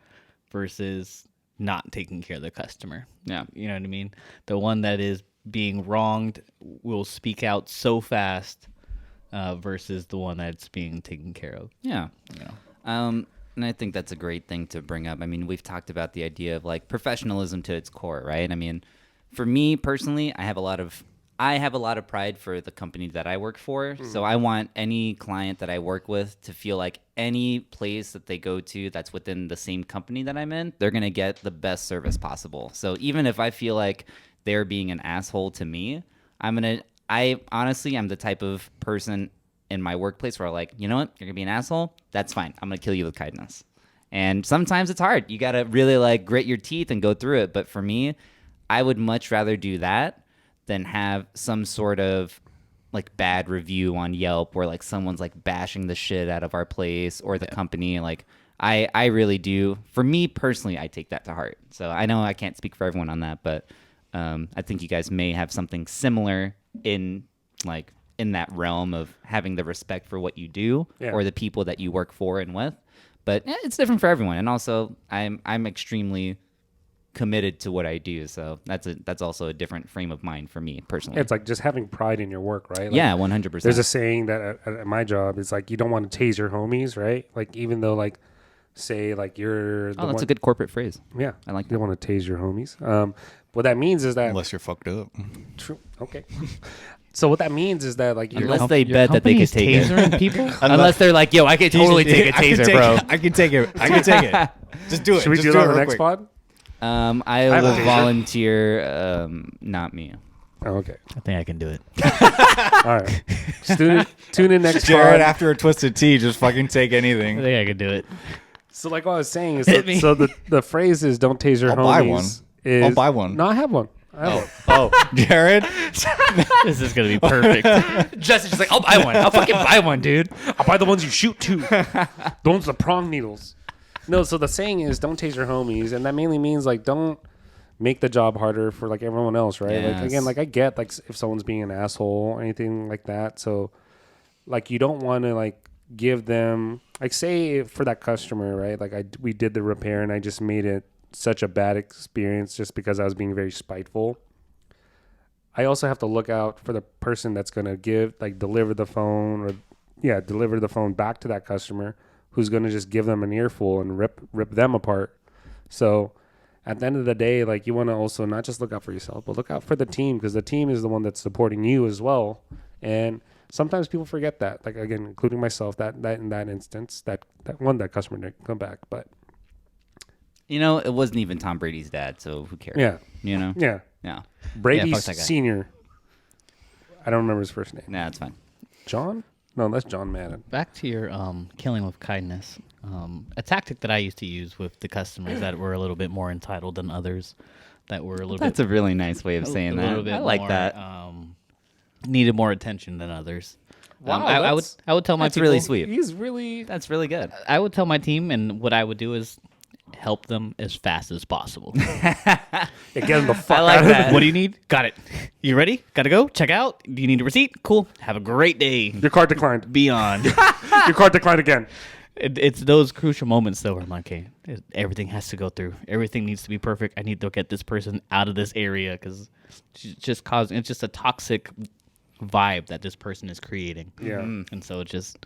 versus not taking care of the customer. Yeah. You know what I mean? The one that is being wronged will speak out so fast versus the one that's being taken care of. Yeah. You know? And I think that's a great thing to bring up. I mean, we've talked about the idea of like professionalism to its core, right? I mean, for me personally, I have a lot of pride for the company that I work for. So I want any client that I work with to feel like any place that they go to that's within the same company that I'm in, they're going to get the best service possible. So even if I feel like they're being an asshole to me, I'm the type of person in my workplace where I'm like, you know what, you're gonna be an asshole, that's fine, I'm gonna kill you with kindness. And sometimes it's hard, you gotta really like grit your teeth and go through it. But for me, I would much rather do that than have some sort of like bad review on Yelp where like someone's like bashing the shit out of our place or the company. Like I really do, for me personally, I take that to heart. So I know I can't speak for everyone on that, but I think you guys may have something similar in that realm of having the respect for what you do or the people that you work for and with. But it's different for everyone. And also I'm extremely committed to what I do. So that's also a different frame of mind for me personally. It's like just having pride in your work, right? Like, yeah, 100%. There's a saying that at my job is like, you don't want to tase your homies, right? Like, even though like, say like you're the that's one, a good corporate phrase. yeah, I like you don't want to tase your homies. What that means is that Unless you're fucked up. True. Okay. So what that means is that like you're Unless Com- they your bet that they could company's take it. tasering people. Unless they're like, yo, I could totally take a taser, bro. I can take it. I can take it. Just do it. should we Just do do that it on the real next quick. pod? I have a will taser. volunteer. Not me. Oh, okay. I think I can do it. All right. Tune in next Jared, pod. after a twisted tea, just fucking take I anything. think I can do it. So like what I was saying is Hit me. so the phrase is don't tase your I'll homies. buy one. Is, I'll buy one. No, I have one. Oh, Jared. This is gonna be perfect. Justin's just like, I'll buy one. I'll fucking buy one, dude. I'll buy the ones you shoot too. Those are the prong needles. No, so the saying is don't tase your homies, and that mainly means like don't make the job harder for like everyone else, right? Like again, Yes. like I get like if someone's being an asshole or anything like that. So like you don't want to like give them like say for that customer, right? Like we did the repair and I just made it such a bad experience just because I was being very spiteful. I also have to look out for the person that's going to deliver the phone deliver the phone back to that customer who's going to just give them an earful and rip them apart. So at the end of the day, like you want to also not just look out for yourself, but look out for the team because the team is the one that's supporting you as well. And sometimes people forget that, like again, including myself, that in that instance, that customer didn't come back, but You know, it wasn't even Tom Brady's dad, so who cares? yeah, You know? yeah. Yeah. Brady fuck that guy. Senior. I don't remember his first name. Nah, it's fine. John? No, that's John Madden. Back to your killing with kindness. A tactic that I used to use with the customers that were a little bit more entitled than others, that were a little That's bit a really nice way of saying a little that. bit I like more, that. Needed more attention than others. Wow, I would tell my That's people, really sweet. He's really That's really good. I would tell my team, and what I would do is help them as fast as possible. get him the fuck I like out of that. What do you need? Got it. You ready? Gotta go. Check out. Do you need a receipt? Cool. Have a great day. Your card declined. Beyond. Your card declined again. It's those crucial moments though where I'm like, okay, everything has to go through. Everything needs to be perfect. I need to get this person out of this area because it's just a toxic vibe that this person is creating. Yeah. And so just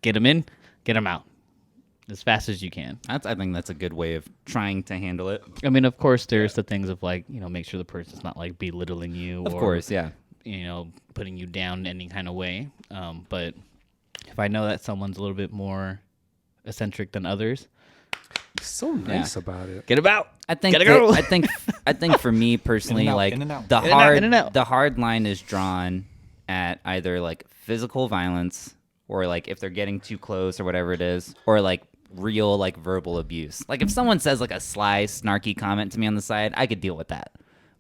get them in, get them out as fast as you can. I think that's a good way of trying to handle it. I mean, of course, there's the things of like, make sure the person's not like belittling you. Of or, course, yeah. Putting you down in any kind of way. But if I know that someone's a little bit more eccentric than others, He's so nice about it. get about. I think Gotta go. I think for me personally, In and out, like in and out. the In and out, hard in and out. the hard line is drawn at either like physical violence or like if they're getting too close or whatever it is, or like real like verbal abuse. Like if someone says like a sly, snarky comment to me on the side, I could deal with that.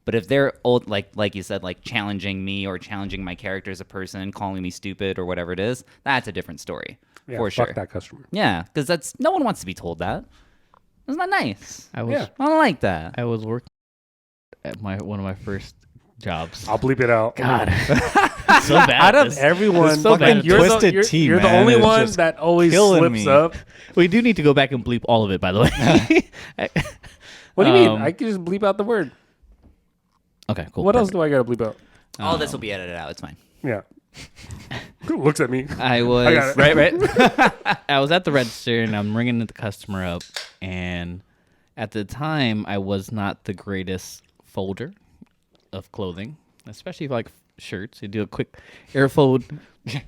But if they're old, like you said, like challenging me or challenging my character as a person, calling me stupid or whatever it is, that's a different story Yeah, for fuck sure. that customer. Yeah, because that's no one wants to be told that. Isn't that nice? I was Yeah. I don't like that. I was working at one of my first jobs. I'll bleep it out. God, so bad. Out at of this. everyone, It's so fucking bad. you're Twisted the, tea, you're the man. only It's one just that always killing slips me. up. We do need to go back and bleep all of it, by the way. What do you mean? Um, I can just bleep out the word. Okay, cool. What else do I gotta bleep out? All this will be edited out. It's fine. Yeah. Who looks at me? I was I got it. right. I was at the register and I'm ringing the customer up, and at the time I was not the greatest folder of clothing, especially like shirts. You do a quick air fold,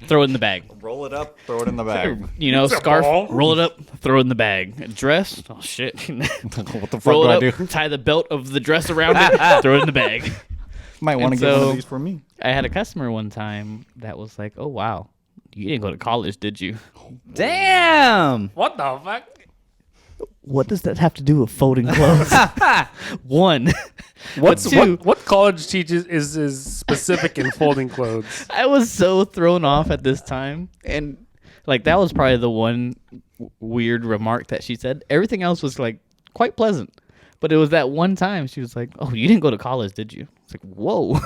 throw it in the bag. Roll it up, throw it in the bag. It's a Scarf, ball. roll it up, throw it in the bag. A dress, oh shit. What the fuck Roll do I it do? up, tie the belt of the dress around it, throw it in the bag. Might want to And get one so- of these for me. I had a customer one time that was like, "Oh wow, you didn't go to college, did you?" Damn. What the fuck? What does that have to do with folding clothes? One. What's But two, what college teaches is specific in folding clothes. I was so thrown off at this time, and like that was probably the one weird remark that she said. Everything else was like quite pleasant, but it was that one time she was like, "Oh, you didn't go to college, did you?" It's like, whoa.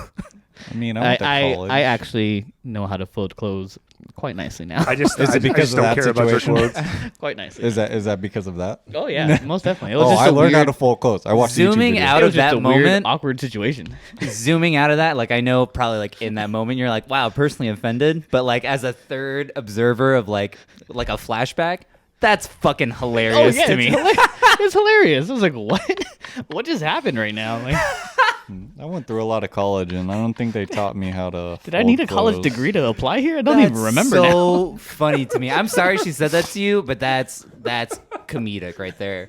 I mean, I went to college. I actually know how to fold clothes quite nicely now. I just Is it I because just of don't that care about your situation? clothes. quite nicely. Is that because of that? Oh yeah, most definitely. It was Oh, just I a learned how weird- to fold clothes. I watched the YouTube Zooming videos. out it of was just that a weird, moment, awkward situation. zooming out of that, like I know probably like in that moment you're like, wow, personally offended, but like as a third observer of like a flashback, that's fucking hilarious to me. It's hilarious. I was like, what? What just happened right now? Like, I went through a lot of college, and I don't think they taught me how to. Did I need a college clothes. degree to apply here? I don't even remember now. so funny to me. I'm sorry she said that to you, but that's comedic right there.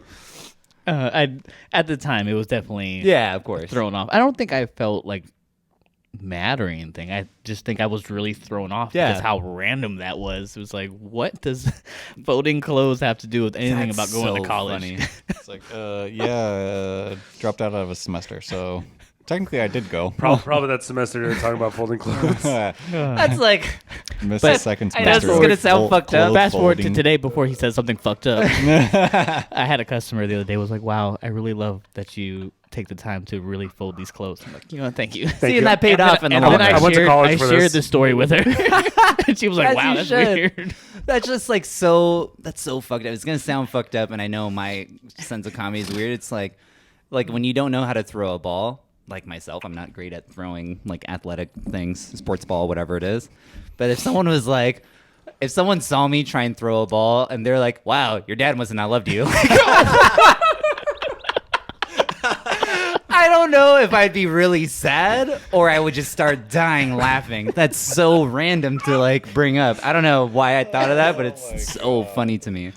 At the time, it was definitely Yeah, of course. thrown off. I don't think I felt like mad or anything. I just think I was really thrown off Yeah. because how random that was. It was like, what does folding clothes have to do with anything That's about going so to college? funny. It's like, dropped out of a semester, so technically I did go. Probably that semester they were talking about folding clothes. That's like Missed But the second I know this semester. is gonna sound fucked up. clothes Fast forward to folding. today before he said something fucked up. I had a customer the other day was like, wow, I really love that you take the time to really fold these clothes. I'm like, thank you. seeing that paid off in the And long then run. I went to shared, college I for shared this. this story with her. And she was like, As wow, you that's should. weird. That's just like that's so fucked up. It's gonna sound fucked up, and I know my sense of comedy is weird. It's like when you don't know how to throw a ball. Like myself, I'm not great at throwing like athletic things, sports ball, whatever it is. But if someone saw me try and throw a ball, and they're like, "Wow, your dad must have not loved you." I don't know if I'd be really sad or I would just start dying laughing. That's so random to like bring up. I don't know why I thought of that, but it's so funny to me.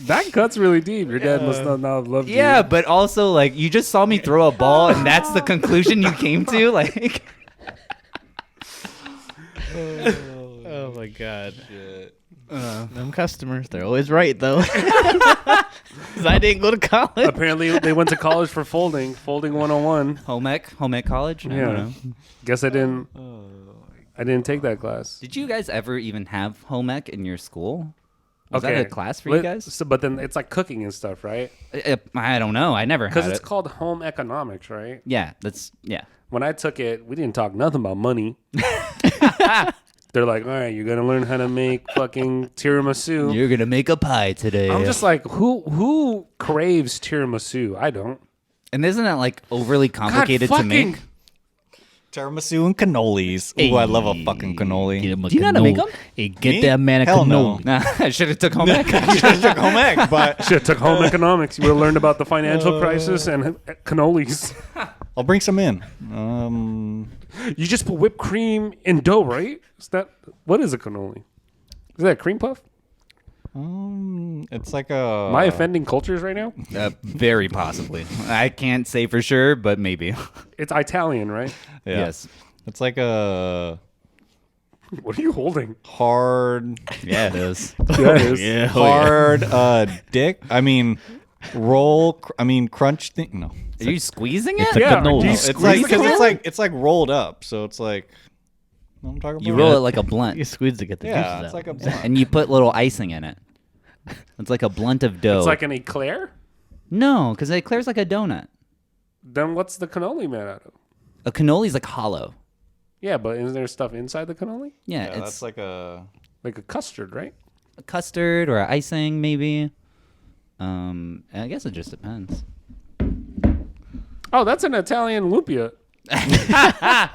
That cuts really deep. Your dad must not have loved you. Yeah, but also like you just saw me throw a ball and that's the conclusion you came to. Like, Oh my god. Them customers, they're always right though. 'Cause I didn't go to college. Apparently, they went to college for folding 101. home ec college. I don't Yeah. know. Guess I didn't. I didn't take that class. Did you guys ever even have home ec in your school? Was that a class for you guys? So, but then it's like cooking and stuff, right? I don't know. I never Because had it's it. called home economics, right? Yeah. When I took it, we didn't talk nothing about money. They're like, all right, you're gonna learn how to make fucking tiramisu. You're gonna make a pie today. I'm just like, who craves tiramisu? I don't. and isn't that like overly complicated God to make? fucking- Tiramisu and cannolis. Ooh, I love a fucking cannoli. Get him a Do you know how to make cannoli. 'em? Hey, get Me? that man a Hell no. cannoli. Nah, I should have took home ec. took home ec, but Shit, took home economics. You would have learned about the financial crisis and cannolis. I'll bring some in. You just put whipped cream in dough, right? Is that what is a cannoli? Is that a cream puff? It's like a. Am I offending cultures right now? Very possibly. I can't say for sure, but maybe. It's Italian, right? Yeah. Yes. It's like a What are you holding? hard, Yeah, it is. Yeah, it is. Yeah, hard dick. I mean, crunch thing. No. Are you squeezing It's it? a Yeah, cannoli. do you It's squeeze like the because cannoli? it's like rolled up, so it's like. You know what I'm talking about? You roll it like a blunt, You squeeze to get the Yeah, juices it's out. like a blunt. and you put little icing in it. It's like a blunt of dough. It's like an eclair? No, because it clears like a donut. Then what's the cannoli made out of? A cannoli's like hollow. Yeah, but is there stuff inside the cannoli? Yeah, Yeah, it's that's like a. Like a custard, right? a custard or icing maybe. I guess it just depends. Oh, that's an Italian lupia.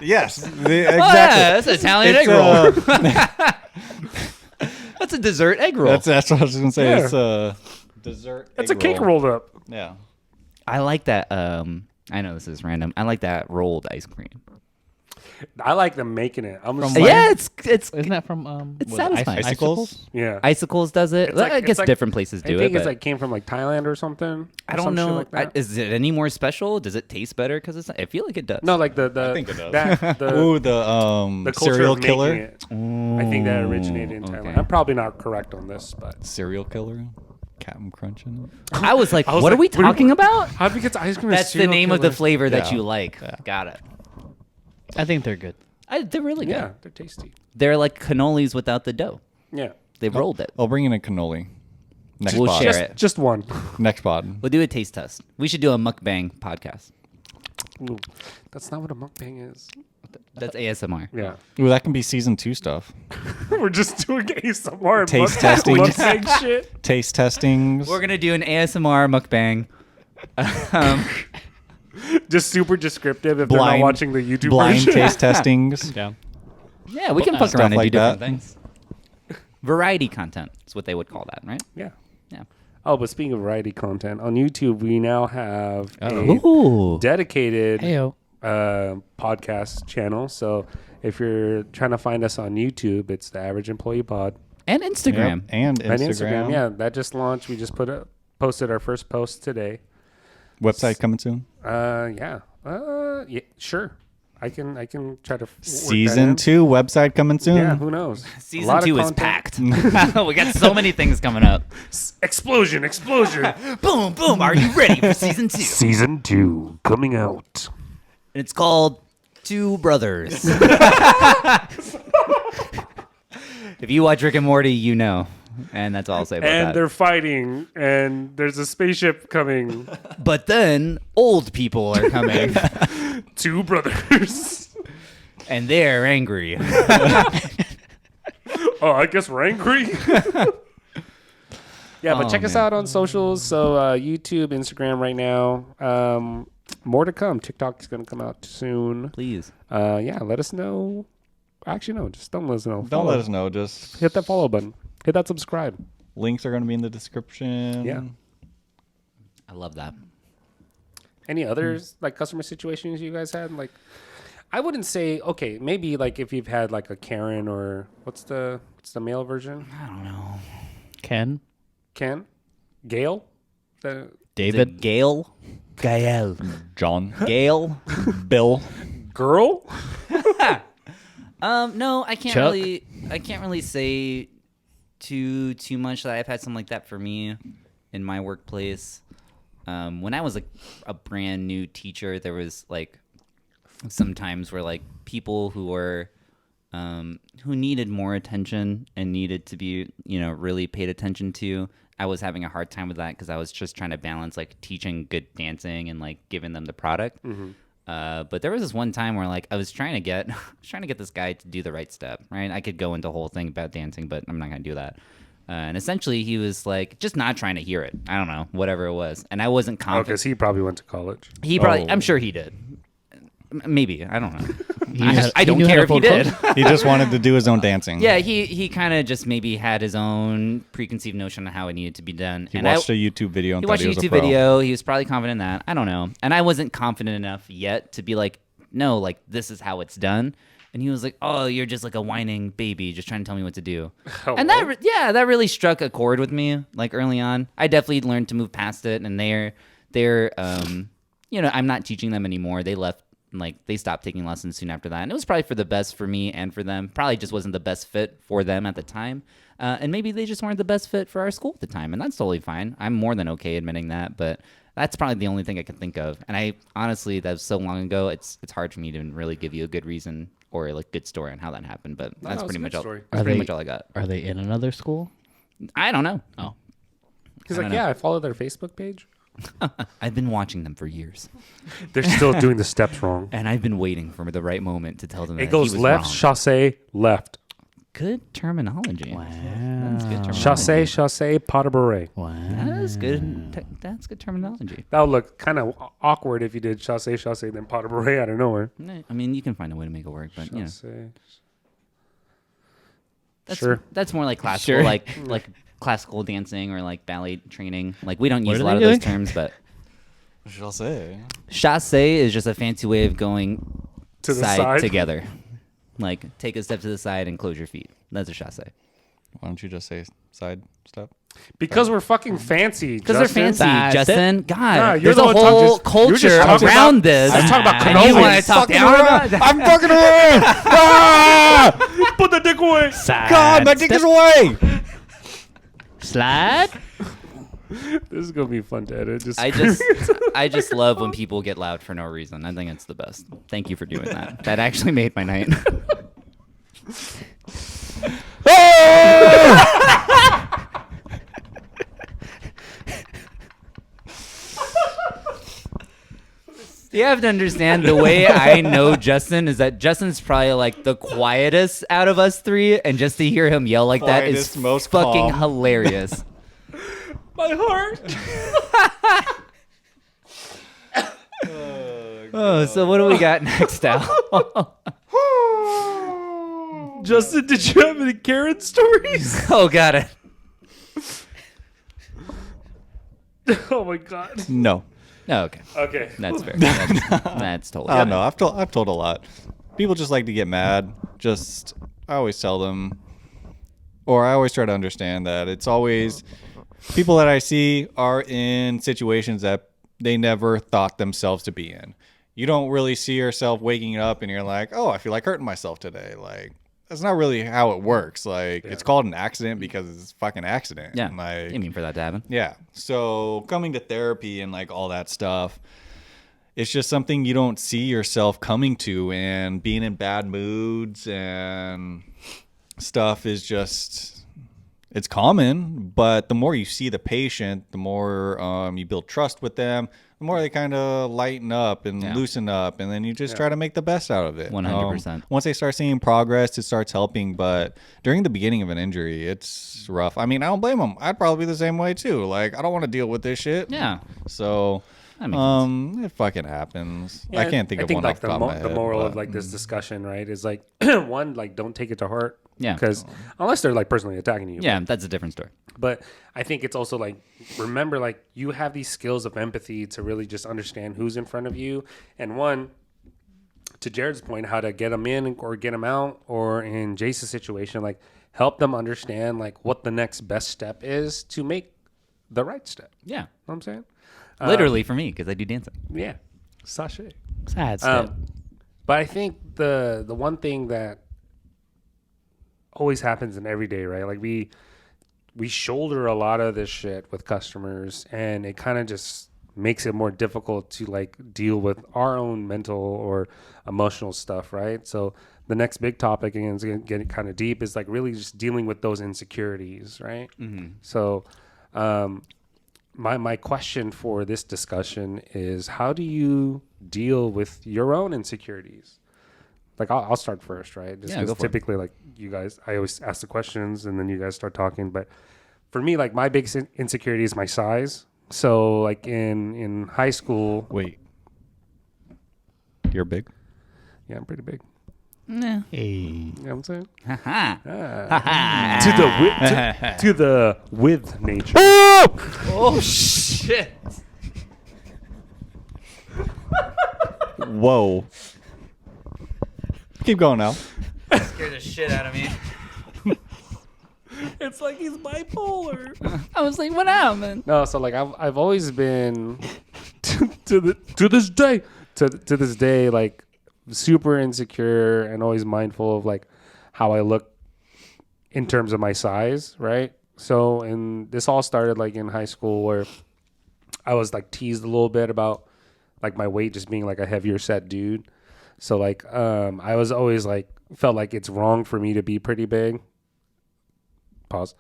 Yes, exactly. Oh, yeah, that's an Italian egg It's, roll. That's a dessert egg roll. That's what I was gonna say. Yeah. It's a dessert. That's egg a cake roll. rolled up. Yeah. I like that. I know this is random. I like that rolled ice cream. I like them making it. I'm just From like, Yeah, it's Isn't that from It's what, ice- satisfying. Icicles? yeah. Icicles does it. It's like- I it's guess like- different places I do think it. it's But like came from like Thailand or something. I or don't some shit know. like that. Is it any more special? Does it taste better? Because I feel like it does. No, like the I think it does. the Ooh, the culture serial of making killer. it. I think that originated in Thailand. okay. I'm probably not correct on this, but Serial killer. Captain Crunch in it. I was like, I was what like, are we what do you- talking about? how did we get to ice cream? That's the name of the flavor that Yeah. you like. Got it. I think they're good. They're really good. Yeah, they're tasty. They're like cannolis without the dough. Yeah, They rolled it. I'll bring in a cannoli. Next We'll pod. share just it. just one. Next pod. We'll do a taste test. We should do a mukbang podcast. Ooh, that's not what a mukbang is. That's ASMR. Yeah, Ooh, that can be season 2 stuff. we're just doing ASMR and Taste testing. mukbang shit. Taste testings. We're gonna do an ASMR mukbang. Just super descriptive if they're not Blind- watching the YouTube blind version. taste testings. Yeah. Yeah, we can fuck Stuff around and like do different that. things. Variety content is what they would call that, right? Yeah. Yeah. Oh, but speaking of variety content, on YouTube, we now have a Ooh. dedicated Heyo. podcast channel. So if you're trying to find us on YouTube, it's the Average Employee Pod. And Instagram. Yep, and And Instagram. yeah, that just launched. We just posted our first post today. Website coming soon. Yeah, sure. I can try to work that Season in. 2 website coming soon. Yeah, who knows? A Season lot of 2 is content. packed. We got so many things coming up. Explosion! Boom, boom. Are you ready for season 2? Season 2 coming out. It's called Two Brothers. If you watch Rick and Morty, you know. And that's all I'll say about And that. they're fighting, and there's a spaceship coming. But then old people are coming, Two brothers. and they're angry. Oh, I guess we're angry. Yeah, but Oh, check us man. out on socials. So YouTube, Instagram right now. More to come. TikTok is going to come out soon. Please. Yeah, let us know. Actually, no, just don't let us know. Don't Follow. let us know. Just Hit that follow button. Hit that subscribe. links are going to be in the description. Yeah. I love that. Any others like customer situations you guys had? Like, I wouldn't say okay. Maybe like if you've had like a Karen or what's the male version? I don't know. Ken, Ken, Gail. The Is it David. Gail? Gael. John. Gail? Bill. girl. No, I can't Chuck? really say too much that I've had something like that for me in my workplace. When I was a brand new teacher, there was like some times where like people who were who needed more attention and needed to be, really paid attention to. I was having a hard time with that because I was just trying to balance like teaching good dancing and like giving them the product. But there was this one time where like I was trying to get this guy to do the right step, right? I could go into a whole thing about dancing, but I'm not gonna do that. And essentially, he was like just not trying to hear it. I don't know, whatever it was, and I wasn't Oh, confident. because he probably went to college. He probably, Oh. I'm sure he did. Maybe, I don't know. He knew how- I he don't knew how care to if he fold did. clothes. He just wanted to do his own dancing. Yeah, he kind of just maybe had his own preconceived notion of how it needed to be done. He and watched a YouTube video and he thought watched he a was a YouTube pro. video. He was probably confident in that. I don't know. And I wasn't confident enough yet to be like, no, like this is how it's done. And he was like, oh, you're just like a whining baby, just trying to tell me what to do. And that really struck a chord with me. Like early on, I definitely learned to move past it. And they're I'm not teaching them anymore. They left. Like they stopped taking lessons soon after that, and it was probably for the best for me and for them. Probably just wasn't the best fit for them at the time, and maybe they just weren't the best fit for our school at the time, and that's totally fine. I'm more than okay admitting that, but that's probably the only thing I can think of. And I honestly, that was so long ago, it's hard for me to really give you a good reason or like good story on how that happened. But that's it's a pretty good much all. story. That's Are pretty they- much all I got. Are they in another school? I don't know. Oh, He's I like, don't know. yeah, I follow their Facebook page. I've been watching them for years, They're still doing the steps wrong. and I've been waiting for the right moment to tell them that It goes he was left, wrong. chasse, left. Good terminology. wow. That's good terminology. Chasse, pas de bourrée. Wow. That's good. That's good terminology. That would look kind of awkward if you did chasse, then pas de bourrée out of nowhere. I mean, you can find a way to make it work, but Chasse. that's Sure. that's more like classical, Sure. like classical dancing or like ballet training. Like we don't What use a are lot of they those doing? terms, but What should I say? chasse is just a fancy way of going To the side. together. Like take a step to the side and close your feet. That's a chasse. Why don't you just say side step? Because we're fucking fancy. Because they're Justin. fancy, That's Justin. God, Nah, you're there's the a one whole talking- you're just culture talking around about- this. I'm talking about and you cannolis. want to talk down about that? I'm fucking around. Ah! Put the dick away. Side God, my dick step, is away. slide. This is gonna be fun to edit. I just love when people get loud for no reason. I think it's the best. Thank you for doing that. That actually made my night. You have to understand the way I know Justin is that Justin's probably like the quietest out of us three, and just to hear him yell like that is Quietest, most fucking calm. hilarious. My heart. Oh, so what do we got next, Al? Justin, did you have any Karen stories? Oh, got it. Oh my god. No. Oh, okay. Okay. That's fair. That's totally I don't fair. know. I've told a lot. People just like to get mad. I always tell them, or I always try to understand that it's always people that I see are in situations that they never thought themselves to be in. You don't really see yourself waking up and you're like, oh, I feel like hurting myself today. Like, that's not really how it works. Like, it's called an accident because it's a fucking accident. Yeah. Like, You mean for that to happen? yeah. So coming to therapy and like all that stuff, it's just something you don't see yourself coming to, and being in bad moods and stuff is just, it's common, but the more you see the patient, the more you build trust with them, the more they kind of lighten up and Yeah. loosen up, and then you just try to make the best out of it. 100%. Once they start seeing progress, it starts helping, but during the beginning of an injury, it's rough. I mean, I don't blame them. I'd probably be the same way too. Like, I don't want to deal with this shit. Yeah. So, That makes it fucking happens. Yeah, I can't think of one like off the top of my head. the moral of but- like this discussion, right, is like one, like don't take it to heart. Yeah. Because unless they're like personally attacking you. Yeah, that's a different story. But I think it's also like, remember, like you have these skills of empathy to really just understand who's in front of you. And one, to Jared's point, how to get them in or get them out, or in Jason's situation, like help them understand like what the next best step is to make the right step. Yeah. You know what I'm saying? Literally for me, because I do dancing. Yeah. Sachet. Sad step. But I think the one thing that always happens in every day, right? Like we shoulder a lot of this shit with customers, and it kind of just makes it more difficult to like deal with our own mental or emotional stuff, right? So the next big topic, and it's gonna get kind of deep, is like really just dealing with those insecurities, right? So my question for this discussion is, how do you deal with your own insecurities? Like I'll start first, right? Just Yeah, 'cause go for it. typically, like you guys, I always ask the questions and then you guys start talking. But for me, like my big insecurity is my size. So like in high school, Wait. You're big? yeah, I'm pretty big. Hey. You know what I'm saying? Ha To the with nature. Oh, shit. Whoa. Keep going now. Scared the shit out of me. It's like he's bipolar. I was like, what happened? No, so like I've always been to this day like super insecure and always mindful of like how I look in terms of my size, right? So and this all started like in high school, where I was like teased a little bit about like my weight just being like a heavier set dude. So like I was always like felt like it's wrong for me to be pretty big. Pause.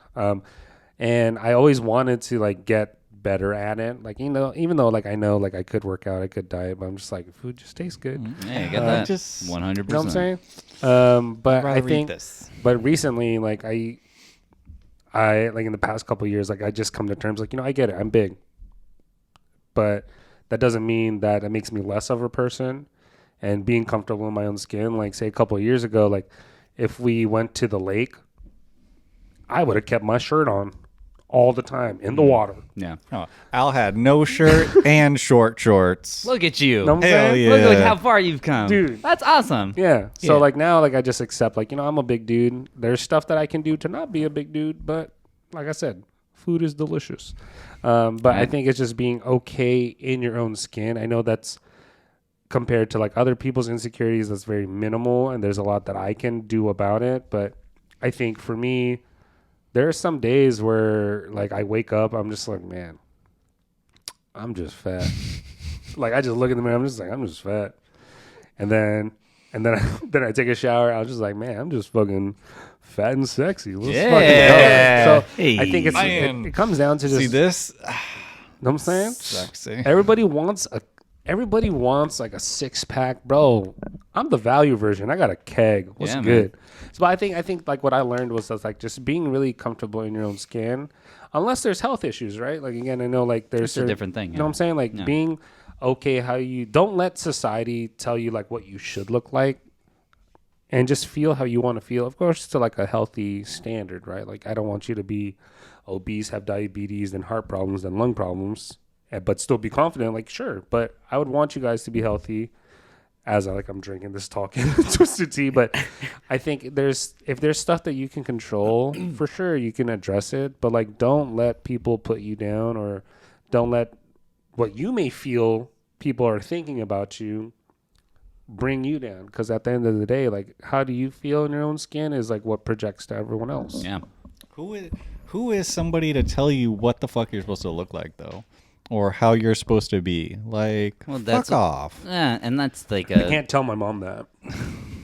And I always wanted to like get better at it. Like, you know, even though like I know like I could work out, I could diet, but I'm just like, food just tastes good. Yeah, you get that. just- 100%. You know what I'm saying? But I think, but recently, like I like in the past couple of years, like I just come to terms like, you know, I get it, I'm big, but that doesn't mean that it makes me less of a person. And being comfortable in my own skin, like say a couple of years ago, like if we went to the lake, I would have kept my shirt on all the time in the water. Yeah. Oh, Al had no shirt and short shorts. Look at you. Know what I'm Hell saying? yeah. Look like how far you've come. Dude. That's awesome. Yeah. So Yeah. like now, like I just accept, like, you know, I'm a big dude. There's stuff that I can do to not be a big dude, but like I said, food is delicious. But I think it's just being okay in your own skin. I know that's compared to like other people's insecurities, that's very minimal, and there's a lot that I can do about it. But I think for me, there are some days where like I wake up, I'm just like, man, I'm just fat. Like I just look in the mirror, I'm just like, I'm just fat. And then then I take a shower, I was just like, man, I'm just fucking fat and sexy. Let's Yeah. fucking go. So Hey. I think Man. it comes down to just, See this? know what I'm saying? Sexy. Everybody wants like a six pack, bro. I'm the value version. I got a keg. What's Yeah, man. good? So I think like what I learned was that like just being really comfortable in your own skin, unless there's health issues, right? Like again, I know like there's It's a different thing, You know what I'm saying? Like Yeah. being okay how you don't let society tell you like what you should look like, and just feel how you want to feel. Of course, to like a healthy standard, right? Like I don't want you to be obese, have diabetes, then heart problems, then lung problems, but still be confident. Like, sure, but I would want you guys to be healthy. I'm drinking this talking twisted tea, but I think if there's stuff that you can control, for sure you can address it. But like, don't let people put you down, or don't let what you may feel people are thinking about you bring you down. Because at the end of the day, like, how do you feel in your own skin is like what projects to everyone else. Yeah. Who is somebody to tell you what the fuck you're supposed to look like though, or how you're supposed to be? Like, fuck off. Yeah, and that's like I can't tell my mom that.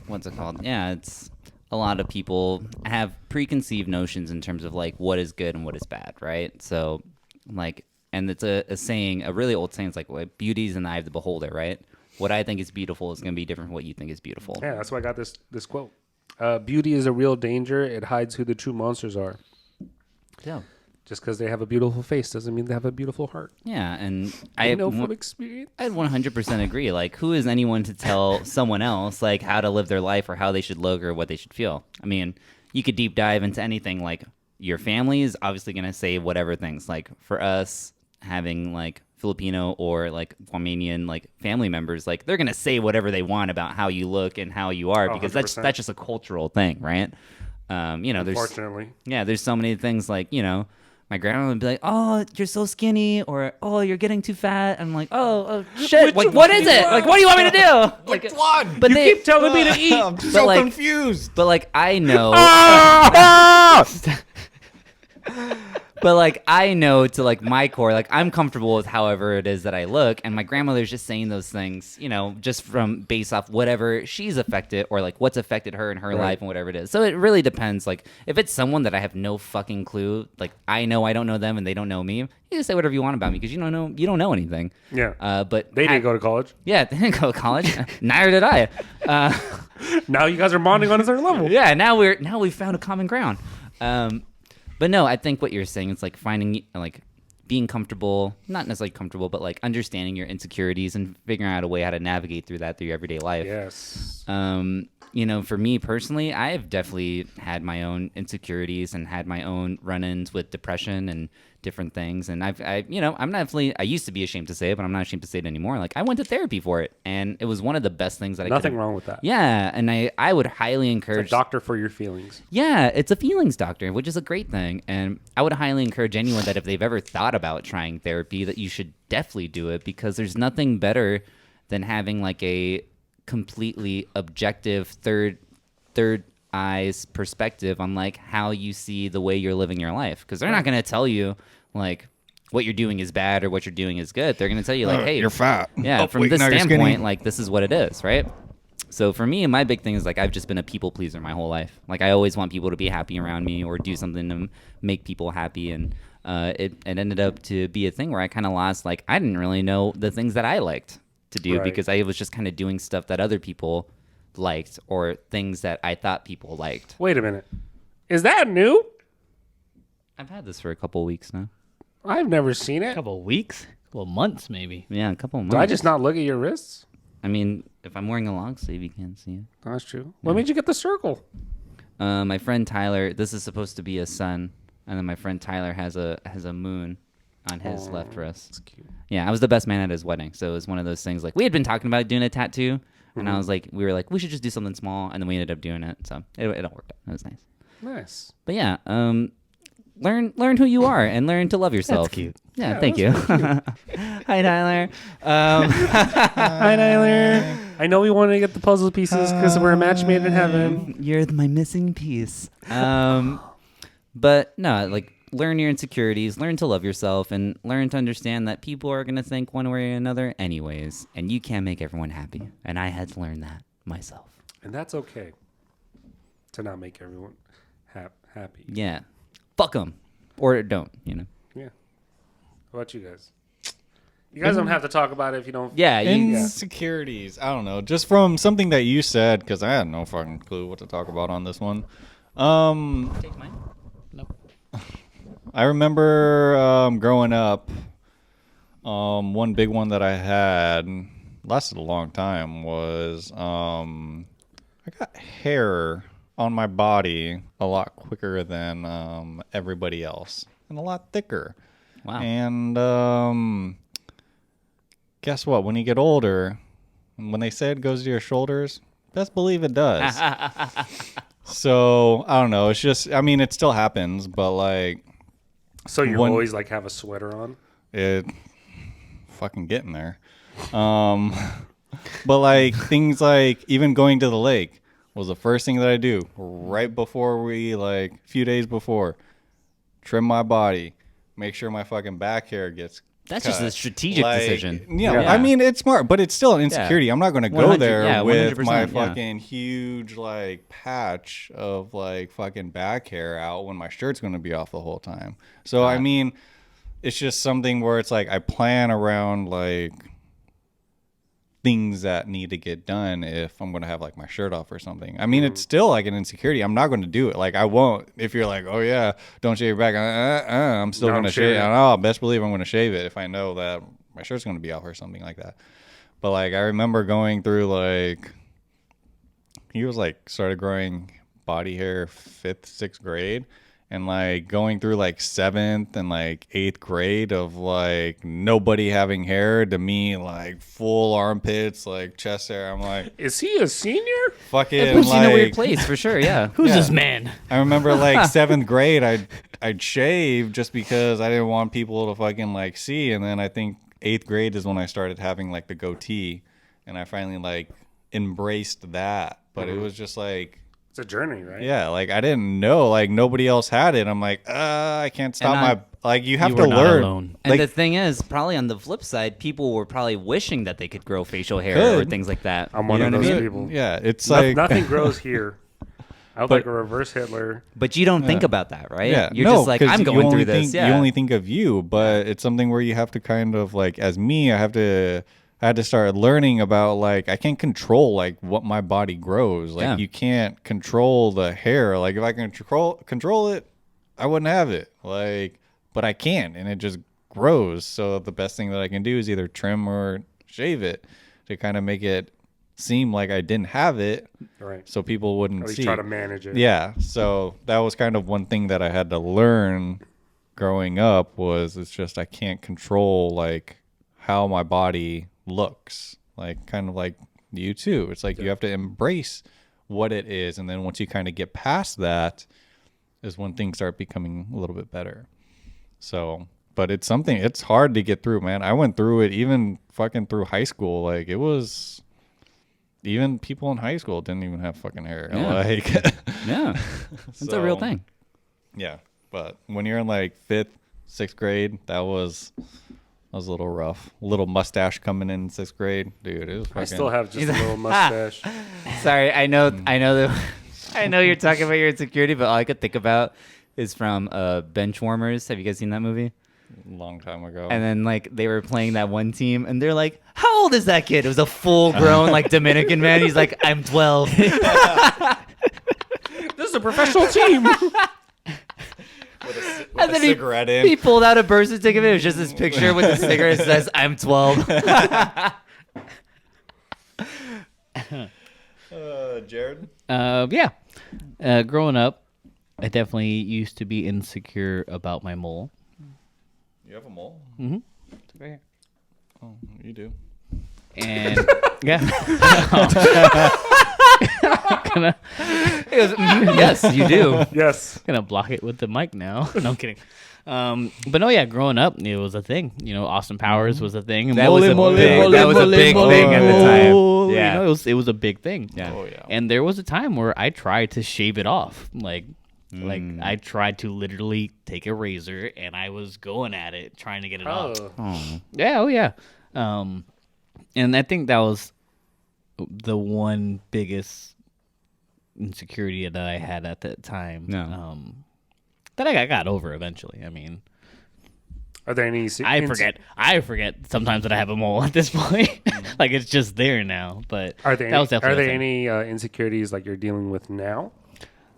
what's it called? Yeah, it's a lot of people have preconceived notions in terms of like what is good and what is bad, right? So like, and it's a saying, a really old saying. It's like, well, beauty is in the eye of the beholder, right? What I think is beautiful is going to be different from what you think is beautiful. Yeah, that's why I got this quote. Beauty is a real danger. It hides who the true monsters are. Yeah. Just because they have a beautiful face doesn't mean they have a beautiful heart. Yeah, and I know from experience. I'd 100% agree. Like, who is anyone to tell someone else like how to live their life or how they should look or what they should feel? I mean, you could deep dive into anything. Like, your family is obviously going to say whatever things. Like, for us, having like Filipino or like Guamanian like family members, like they're going to say whatever they want about how you look and how you are, because 100%. that's just a cultural thing, right? Unfortunately. There's so many things like, my grandma would be like, "Oh, you're so skinny," or "Oh, you're getting too fat." I'm like, "Oh, shit! Like, what is it? Like, what do you want me to do?" Like, Which one? But Keep telling me to eat. I'm so like- confused. but like, I know. But like, I know to like my core, like I'm comfortable with however it is that I look, and my grandmother's just saying those things, just from based off whatever she's affected or like what's affected her in her life and whatever it is. So it really depends. Like, if it's someone that I have no fucking clue, like I don't know them and they don't know me, you just say whatever you want about me because you don't know anything. Yeah. But They didn't go to college. Yeah, they didn't go to college. Neither did I. Now you guys are bonding on a certain level. Yeah, now we've found a common ground. But no, I think what you're saying is like finding like being comfortable, not necessarily comfortable, but like understanding your insecurities and figuring out a way how to navigate through that through your everyday life. Yes. For me personally, I have definitely had my own insecurities and had my own run-ins with depression and different things. And I used to be ashamed to say it, but I'm not ashamed to say it anymore. Like, I went to therapy for it, and it was one of the best things that I Nothing could. wrong with that. Yeah, and I would highly It's encourage. a doctor for your feelings. Yeah, it's a feelings doctor, which is a great thing. And I would highly encourage anyone that if they've ever thought about trying therapy, that you should definitely do it, because there's nothing better than having like a completely objective third eyes perspective on like how you see the way you're living your life. Because they're not going to tell you like what you're doing is bad or what you're doing is good. They're going to tell you like, hey, you're fat. Yeah, Oh, from wait, this now you're skinny. standpoint, like this is what it is, right? So for me, my big thing is like I've just been a people pleaser my whole life. Like I always want people to be happy around me or do something to make people happy, and it ended up to be a thing where I kind of lost, like I didn't really know the things that I liked to do, Right. because I was just kind of doing stuff that other people liked or things that I thought people liked. Wait a minute. Is that new? I've had this for a couple weeks now. I've never seen A it. couple of weeks, a couple of months maybe. Yeah, a couple of months. Do I just not look at your wrists? I mean, if I'm wearing a long sleeve, you can't see it. That's true. What made you get the circle? My friend Tyler, this is supposed to be a sun, and then my friend Tyler has a moon on his left wrist. That's cute. Yeah, I was the best man at his wedding, so it was one of those things. Like we had been talking about doing a tattoo, and I was like, we were like, we should just do something small, and then we ended up doing it. So it all worked out. It was nice. Nice. But yeah, learn who you are and learn to love yourself. That's cute. Yeah, Yeah, thank you. Hi, Tyler. Hi, Tyler. I know we wanted to get the puzzle pieces because we're a match made in heaven. You're my missing piece. But no, like learn your insecurities, learn to love yourself, and learn to understand that people are gonna think one way or another anyways, and you can't make everyone happy. And I had to learn that myself. And that's okay to not make everyone happy. Yeah, fuck them or don't. Yeah. How about you guys? You guys don't have to talk about it if you don't. Yeah, you, Insecurities. I don't know. Just from something that you said, because I had no fucking clue what to talk about on this one. take mine. Nope. I remember growing up, one big one that I had, lasted a long time, was I got hair on my body a lot quicker than everybody else. and a lot thicker. Wow. And guess what? When you get older, when they say it goes to your shoulders, best believe it does. So I don't know. It's just, I mean, it still happens, but like So you One- always like have a sweater on? it fucking getting there. But like things like even going to the lake was the first thing that I do right before we like a few days before. Trim my body, make sure my fucking back hair gets That's cut. just a strategic decision. Yeah, Yeah. I mean it's smart, but it's still an insecurity. I'm not going to go 100 there yeah, with my 100%, yeah. fucking huge like patch of like fucking back hair out when my shirt's going to be off the whole time. So I mean, it's just something where it's like I plan around like things that need to get done if I'm going to have like my shirt off or something. I mean, it's still like an insecurity. I'm not going to do it. Like I won't. If you're like, oh yeah, don't shave your back. I'm still No, going to I'm shave. shaving. Oh, best believe I'm going to shave it if I know that my shirt's going to be off or something like that. But like I remember going through like he was like started growing body hair 5th, 6th grade. And like going through like 7th and like 8th grade of like nobody having hair to me like full armpits, like chest hair. I'm like Is he a senior? fucking It puts you in a weird like place for sure. Yeah. Who's Yeah. this man? I remember like 7th grade I'd shave just because I didn't want people to fucking like see. And then I think 8th grade is when I started having like the goatee, and I finally like embraced that. But it was just like It's a journey, right? yeah, like I didn't know, like nobody else had it. I'm like, I can't stop And my like. You have You to were not learn. alone. And Like, the thing is, probably on the flip side, people were probably wishing that they could grow facial hair or Could. things like that. I'm one You of know what I those mean? people. yeah, it's No- like nothing grows here. I would But- like a reverse Hitler. But you don't think about that, right? Yeah, You're no, just like, 'cause I'm you going only through this. think- Yeah. You only think of you, but it's something where you have to kind of like, as me, I had to start learning about like I can't control like what my body grows. Like Yeah. you can't control the hair. Like if I can control it, I wouldn't have it. Like, but I can't, and it just grows. So the best thing that I can do is either trim or shave it to kind of make it seem like I didn't have it, Right. so people wouldn't At least see. try to manage it. Yeah, so that was kind of one thing that I had to learn growing up was it's just I can't control like how my body looks. Like kind of like you too. It's like you have to embrace what it is, and then once you kind of get past that is when things start becoming a little bit better. So, but it's something it's hard to get through, man. I went through it even fucking through high school. Like it was even people in high school didn't even have fucking hair. Yeah. Like Yeah. That's a real So, thing. Yeah, but when you're in like 5th, 6th grade, that was a little rough. Little mustache coming in 6th grade, dude. It was fucking. I still have just a little mustache. Sorry, I know I know you're talking about your insecurity, but all I could think about is from Benchwarmers. Have you guys seen that movie? a long time ago. And then like they were playing that one team, and they're like, "How old is that kid?" It was a full-grown like Dominican man. He's like, "I'm 12." This is a professional team. with And a then cigarette he in. pulled out a birth certificate. It was just this picture with a cigarette that says, "I'm 12." Jared. Yeah. Growing up, I definitely used to be insecure about my mole. You have a mole? Oh, you do. And yeah. He goes, "Yes, you do." Yes. Gonna block it with the mic now. No, I'm kidding. But no, yeah, growing up, it was a thing. You know, Austin Powers was a thing. That was a big- that was a big thing at the time. Yeah. You know, it was a big thing. Yeah. Oh yeah. And there was a time where I tried to shave it off. Like I tried to literally take a razor and I was going at it, trying to get it off. Oh. Oh. Yeah, oh yeah. And I think that was the one biggest insecurity that I had at that time. No. That I got over eventually. I mean, Are there any? I forget sometimes that I have a mole at this point. Like it's just there now. But Are there? that was Are definitely there a thing. any insecurities like you're dealing with now?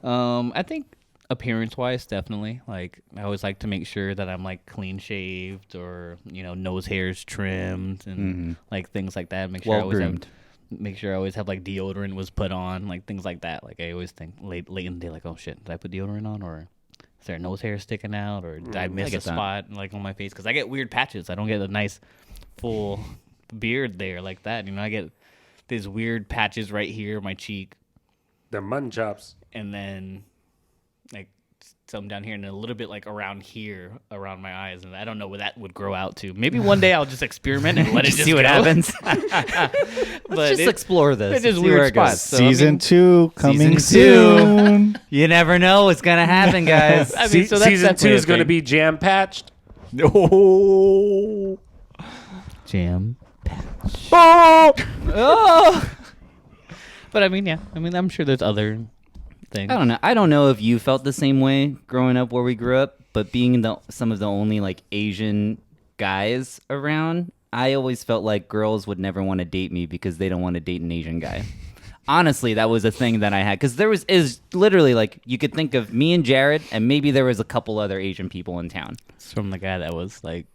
I think appearance wise, definitely. Like I always like to make sure that I'm like clean shaved or nose hairs trimmed and like things like that. Make sure I always Well-groomed. make sure I always have like deodorant was put on, like things like that. Like I always think late in the day, like, oh shit, did I put deodorant on or is their nose hair sticking out, or did I miss a get that. spot like on my face? Because I get weird patches. I don't get a nice full beard there like that. I get these weird patches right here, my cheek, The mutton chops. and then like some down here, and then a little bit like around here, around my eyes, and I don't know where that would grow out to. Maybe one day I'll just experiment and let it just see what go. happens. But Let's just explore this. it's just and see where weird it goes. spots. So, I Season mean, 2 coming Season 2. soon. You never know what's gonna happen, guys. I mean, so that's Season 2 definitely is a going to thing. be jam patched. No. jam. Oh! But I mean, yeah. I mean, I'm sure there's other things. I don't know. I don't know if you felt the same way growing up where we grew up, but being some of the only like Asian guys around, I always felt like girls would never want to date me because they don't want to date an Asian guy. Honestly, that was a thing that I had because is literally like you could think of me and Jared, and maybe there was a couple other Asian people in town. It's from the guy that was like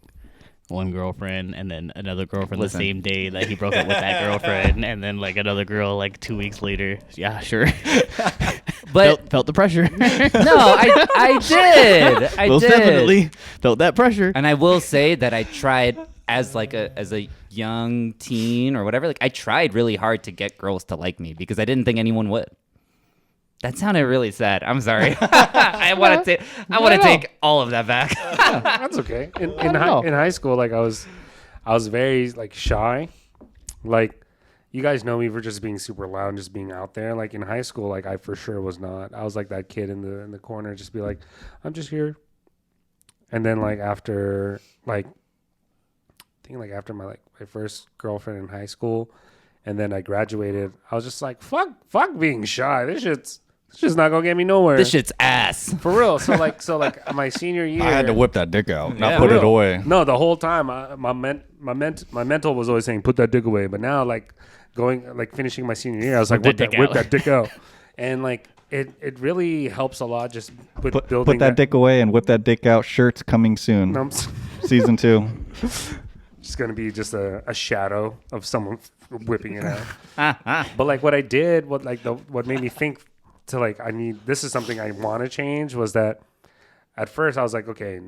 one girlfriend and then another girlfriend Listen. the same day that he broke up with that girlfriend, and then like another girl like 2 weeks later. Yeah, sure. But felt the pressure. no, I did. I Most did. definitely felt that pressure. And I will say that I tried as a young teen or whatever. Like I tried really hard to get girls to like me because I didn't think anyone would. That sounded really sad. I'm sorry. I want to take all of that back. That's okay. In high school, like I was very like shy. Like you guys know me for just being super loud and just being out there. Like in high school, like I for sure was not. I was like that kid in the corner, just be like, I'm just here. And then like after like I think like after my first girlfriend in high school, and then I graduated, I was just like, fuck being shy. This shit's not gonna get me nowhere. This shit's ass. For real. So like my senior year, I had to whip that dick out, not Yeah. put For it real. away. No, the whole time, my mental was always saying, "Put that dick away." But now, like finishing my senior year, I was like, Whip that dick "Whip out." that dick out," and like it really helps a lot just with building Put that dick away and whip that dick out. Shirts coming soon. No, I'm Season 2. just gonna be just a shadow of someone whipping it out. But like what I did, what made me think to like this is something I want to change was that at first I was like, okay,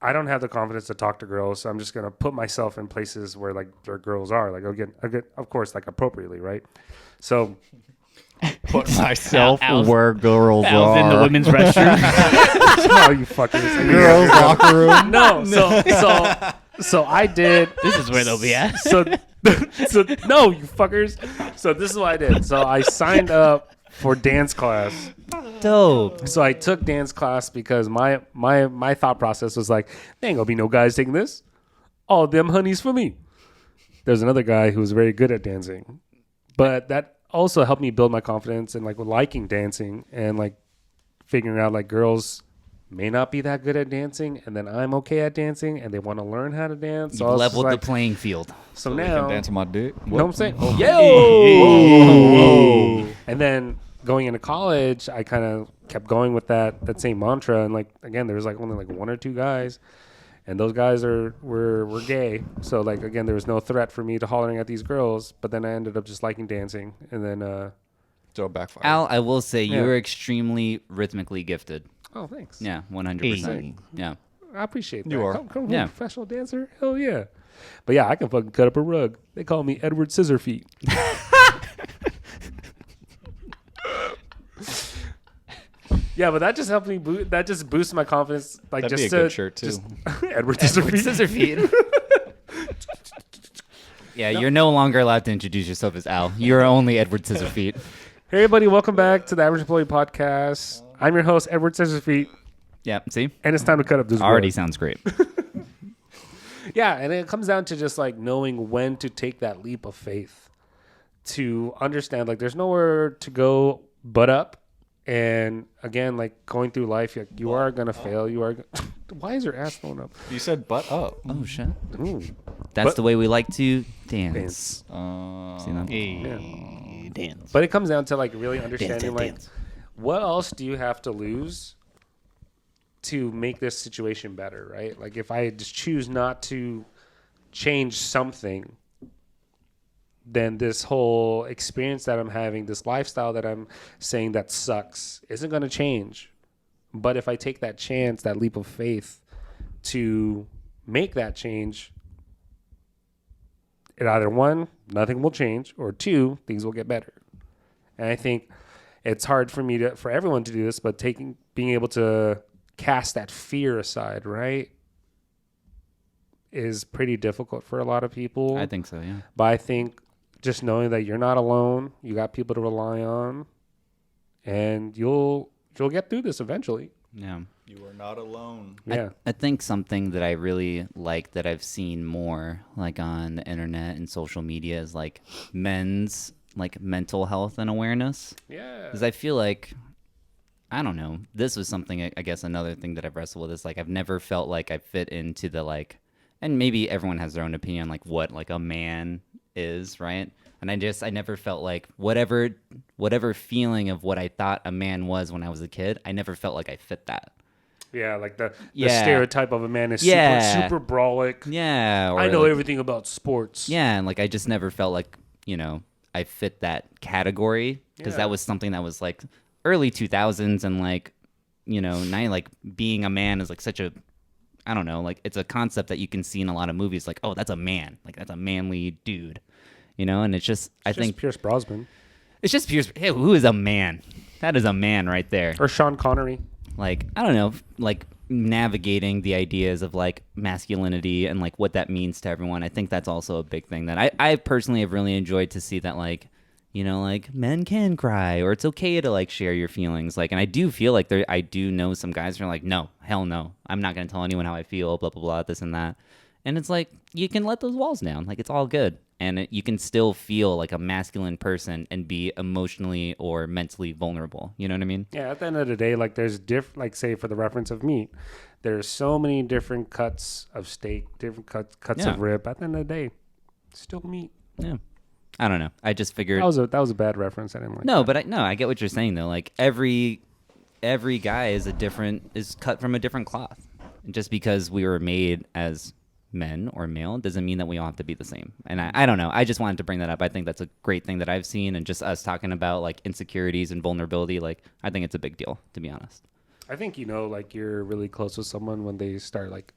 I don't have the confidence to talk to girls, so I'm just gonna put myself in places where like their girls are, like again, of course, like appropriately, right? So Put myself Al's- where girls Al's in the are. women's restroom. oh, you fuckers, Girls locker room. no, so I did. This is where they'll be at. So no, you fuckers. So this is what I did. So I signed up for dance class. Dope. So I took dance class because my thought process was like, there ain't gonna be no guys taking this. All them honeys for me. There's another guy who was very good at dancing, but that also helped me build my confidence and like liking dancing and like figuring out like girls may not be that good at dancing, and then I'm okay at dancing, and they want to learn how to dance. So You I was just leveled like, the playing field. so You now, can dance on my dick. you know what I'm saying? Oh, Whoa. And then going into college, I kind of kept going with that same mantra. And like again, there was like only like one or two guys, and those guys were gay. So like again, there was no threat for me to hollering at these girls. But then I ended up just liking dancing, and then So it backfired. Al, I will say Yeah. you were extremely rhythmically gifted. oh thanks, Yeah, 100%. Hey. Yeah. I appreciate that. You are. Come from Yeah. a professional dancer, hell yeah. But yeah, I can fucking cut up a rug. They call me Edward Scissorfeet. Yeah, but that just helped me. That just boosted my confidence. Like That'd just be a good shirt too. just Edward Scissorfeet. Scissor feet. Yeah, you're no longer allowed to introduce yourself as Al. You're only Edward Scissorfeet. Hey everybody, welcome back to the Average Employee Podcast. I'm your host, Edward Scissorfeet, Yeah, see? and it's time to cut up this Already rug. sounds great. Yeah, and it comes down to just like knowing when to take that leap of faith to understand like there's nowhere to go but up. And again, like going through life, you are gonna fail. You are. Why is your ass going up? You said butt up. Oh, shit. Ooh, That's But- the way we like to dance. dance. See that? Hey, dance. But it comes down to like really understanding like dance. what else do you have to lose to make this situation better, right? Like if I just choose not to change something, then this whole experience that I'm having, this lifestyle that I'm saying that sucks, isn't going to change. But if I take that chance, that leap of faith to make that change, it either one, nothing will change, or two, things will get better. And I think it's hard for everyone to do this, but being able to cast that fear aside, right, is pretty difficult for a lot of people. I think so, yeah. But I think just knowing that you're not alone, you got people to rely on, and you'll get through this eventually. Yeah. You are not alone. Yeah. I think something that I really like that I've seen more like on the internet and social media is like men's like mental health and awareness. Yeah. Because I feel like, I don't know, this was something, I guess another thing that I've wrestled with is like I've never felt like I fit into the like, and maybe everyone has their own opinion on like what like a man is, right? And I never felt like whatever feeling of what I thought a man was when I was a kid, I never felt like I fit that. Yeah, like the Yeah. stereotype of a man is Yeah. super brolic. Yeah. Or I know like, everything about sports. Yeah, and like I just never felt like, you know, I fit that category because Yeah. that was something that was like early 2000s and like, you know, now like being a man is like such a, I don't know, like it's a concept that you can see in a lot of movies like, oh, that's a man. Like that's a manly dude. You know, and it's just I think Pierce Brosnan it's just Pierce. Hey, who is a man? That is a man right there. or Sean Connery. Like I don't know, like navigating the ideas of like masculinity and like what that means to everyone. I think that's also a big thing that I personally have really enjoyed to see that like, you know, like men can cry or it's okay to like share your feelings. Like, and I do feel like I do know some guys who are like, no, hell no, I'm not going to tell anyone how I feel, blah, blah, blah, this and that. And it's like, you can let those walls down. Like, it's all good. And you can still feel like a masculine person and be emotionally or mentally vulnerable. You know what I mean? Yeah, at the end of the day, like there's like say for the reference of meat, there's so many different cuts of steak, different cuts Yeah. of rib. At the end of the day, still meat. Yeah. I don't know. I just figured. That was a bad reference. I didn't like. No, that. but I get what you're saying though. Like every guy is cut from a different cloth. And just because we were made as men or male doesn't mean that we all have to be the same. And I don't know. I just wanted to bring that up. I think that's a great thing that I've seen, and just us talking about like insecurities and vulnerability. Like I think it's a big deal, to be honest. I think like you're really close with someone when they start like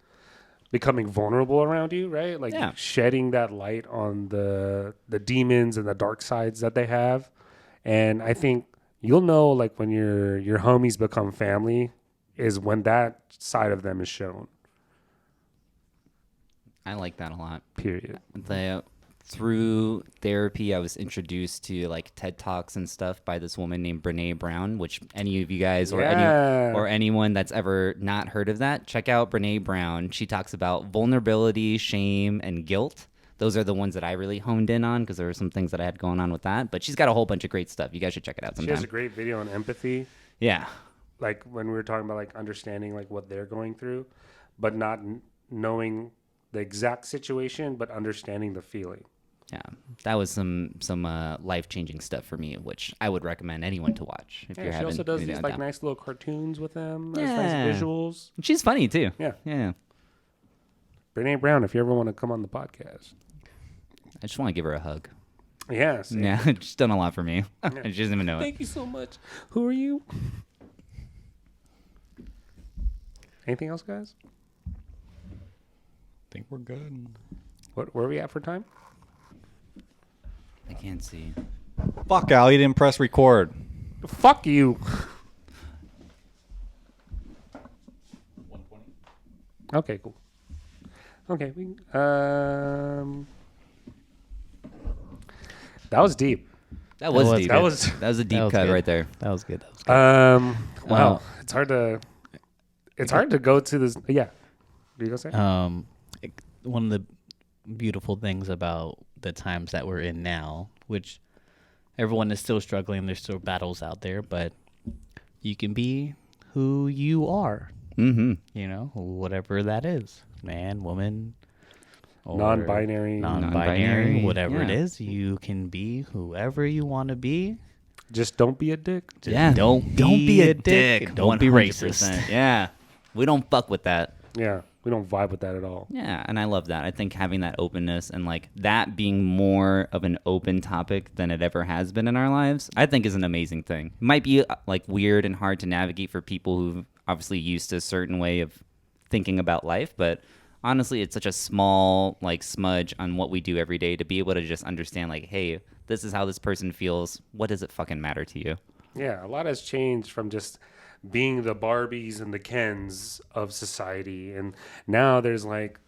becoming vulnerable around you, right? Like Yeah. shedding that light on the demons and the dark sides that they have. And I think you'll know like when your homies become family is when that side of them is shown. I like that a lot. Period. Through therapy, I was introduced to like TED Talks and stuff by this woman named Brene Brown, which any of you guys Yeah. or anyone that's ever not heard of that, check out Brene Brown. She talks about vulnerability, shame, and guilt. Those are the ones that I really honed in on because there were some things that I had going on with that. But she's got a whole bunch of great stuff. You guys should check it out She sometime. has a great video on empathy. Yeah. Like when we were talking about like understanding like what they're going through, but not knowing the exact situation, but understanding the feeling. Yeah, that was some life-changing stuff for me, which I would recommend anyone to watch if Yeah, you're she having. also does anything these like like that. nice little cartoons with them, Yeah. nice visuals. She's funny too. Yeah. Yeah. Brene Brown, if you ever want to come on the podcast. I just want to give her a hug. Yeah. same. Yeah, she's done a lot for me. She doesn't even know it. Thank you so much. Who are you? Anything else, guys? I think we're good. Where are we at for time? I can't see. Fuck, Al, you didn't press record. Fuck you. Okay, cool. Okay, that was deep. That was was deep. good. That was a deep That was cut good. right there. That was good. That was good. Wow, it's hard to go to this. Yeah, what are you gonna say? One of the beautiful things about the times that we're in now, which everyone is still struggling, there's still battles out there, but you can be who you are, Mm-hmm. you know, whatever that is, man, woman, or Non-binary. non-binary, whatever it yeah. is, you can be whoever you want to be. Just don't be a dick. Just Yeah. don't be a dick. Don't be 100%. racist. Yeah. We don't fuck with that. Yeah, we don't vibe with that at all. Yeah, and I love that. I think having that openness and like that being more of an open topic than it ever has been in our lives, I think is an amazing thing. It might be like weird and hard to navigate for people who obviously used to a certain way of thinking about life, but honestly, it's such a small like smudge on what we do every day to be able to just understand like, hey, this is how this person feels. What does it fucking matter to you? Yeah, a lot has changed from just being the Barbies and the Kens of society, and now there's like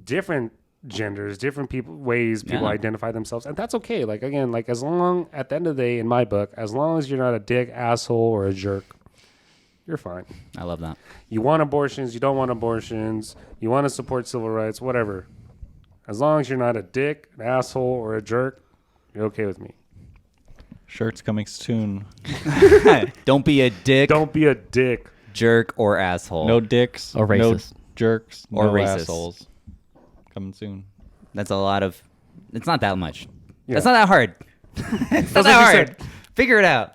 different genders, different ways people Yeah. identify themselves, and that's okay. Like again, like as long at the end of the day, in my book, as long as you're not a dick, asshole, or a jerk, you're fine. I love that. You want abortions, you don't want abortions, you want to support civil rights, whatever. As long as you're not a dick, an asshole, or a jerk, you're okay with me. Shirts coming soon. Don't be a dick, Don't be a dick. jerk, or asshole. No dicks. Or No racist. jerks. Or no racist. assholes. Coming soon. That's a lot of. It's not that much. Yeah. That's not that hard. It's not what that you hard. said. Figure it out.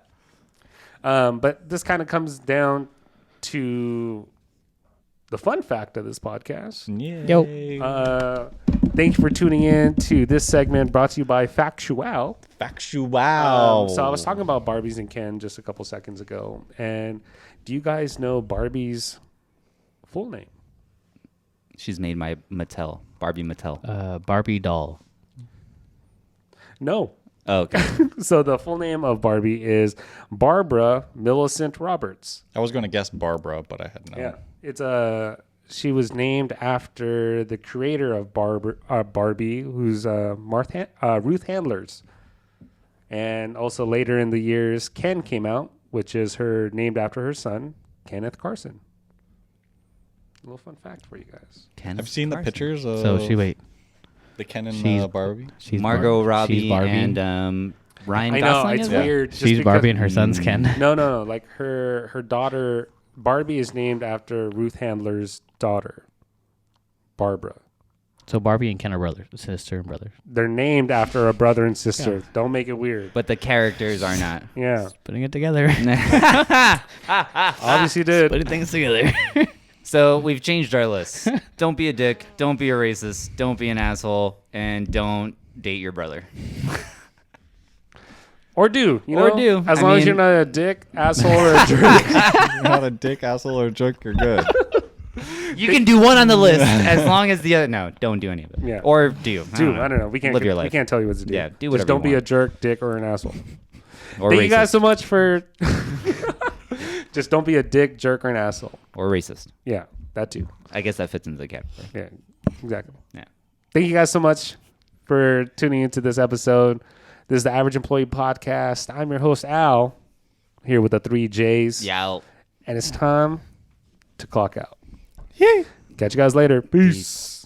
But this kind of comes down to the fun fact of this podcast. Yay. Thank you for tuning in to this segment brought to you by Factual. Factual. So I was talking about Barbies and Ken just a couple seconds ago. And do you guys know Barbie's full name? She's made by Mattel, Barbie Mattel. Barbie doll. No. Oh, okay. So the full name of Barbie is Barbara Millicent Roberts. I was going to guess Barbara, but I had no. Yeah. It's she was named after the creator of Barbie, who's Ruth Handlers. And also later in the years, Ken came out, which is named after her son, Kenneth Carson. A little fun fact for you guys. I've seen the pictures of So the Ken and she's- Barbie. she's Margot Bar- Robbie she's Barbie. and Ryan I know, Gosling. it's is it? weird. just She's because- Barbie and her son's Ken. No. Like her daughter, Barbie is named after Ruth Handler's daughter, Barbara. So Barbie and Ken are brothers, sister and brother. They're named after a brother and sister. Yeah. Don't make it weird. But the characters are not. Yeah. Putting it together. Obviously did. Putting things together. So we've changed our list. Don't be a dick. Don't be a racist. Don't be an asshole. And don't date your brother. Or do. You Or know? do. As I long as mean- you're not a dick, asshole, or a jerk. You're not a dick, asshole, or jerk. You're good. You can do one on the list as long as the other. No, don't do any of it. Yeah. Or do. Dude, I don't know. We can't Live your we life. can't tell you what to do. Yeah, do Just whatever don't you be a want. jerk, dick, or an asshole. Or Thank racist. you guys so much for just don't be a dick, jerk, or an asshole. Or racist. Yeah, that too. I guess that fits into the category. Yeah, exactly. Yeah. Thank you guys so much for tuning into this episode. This is the Average Employee Podcast. I'm your host, Al, here with the 3 J's. Yeah. And it's time to clock out. Yay. Catch you guys later. Peace.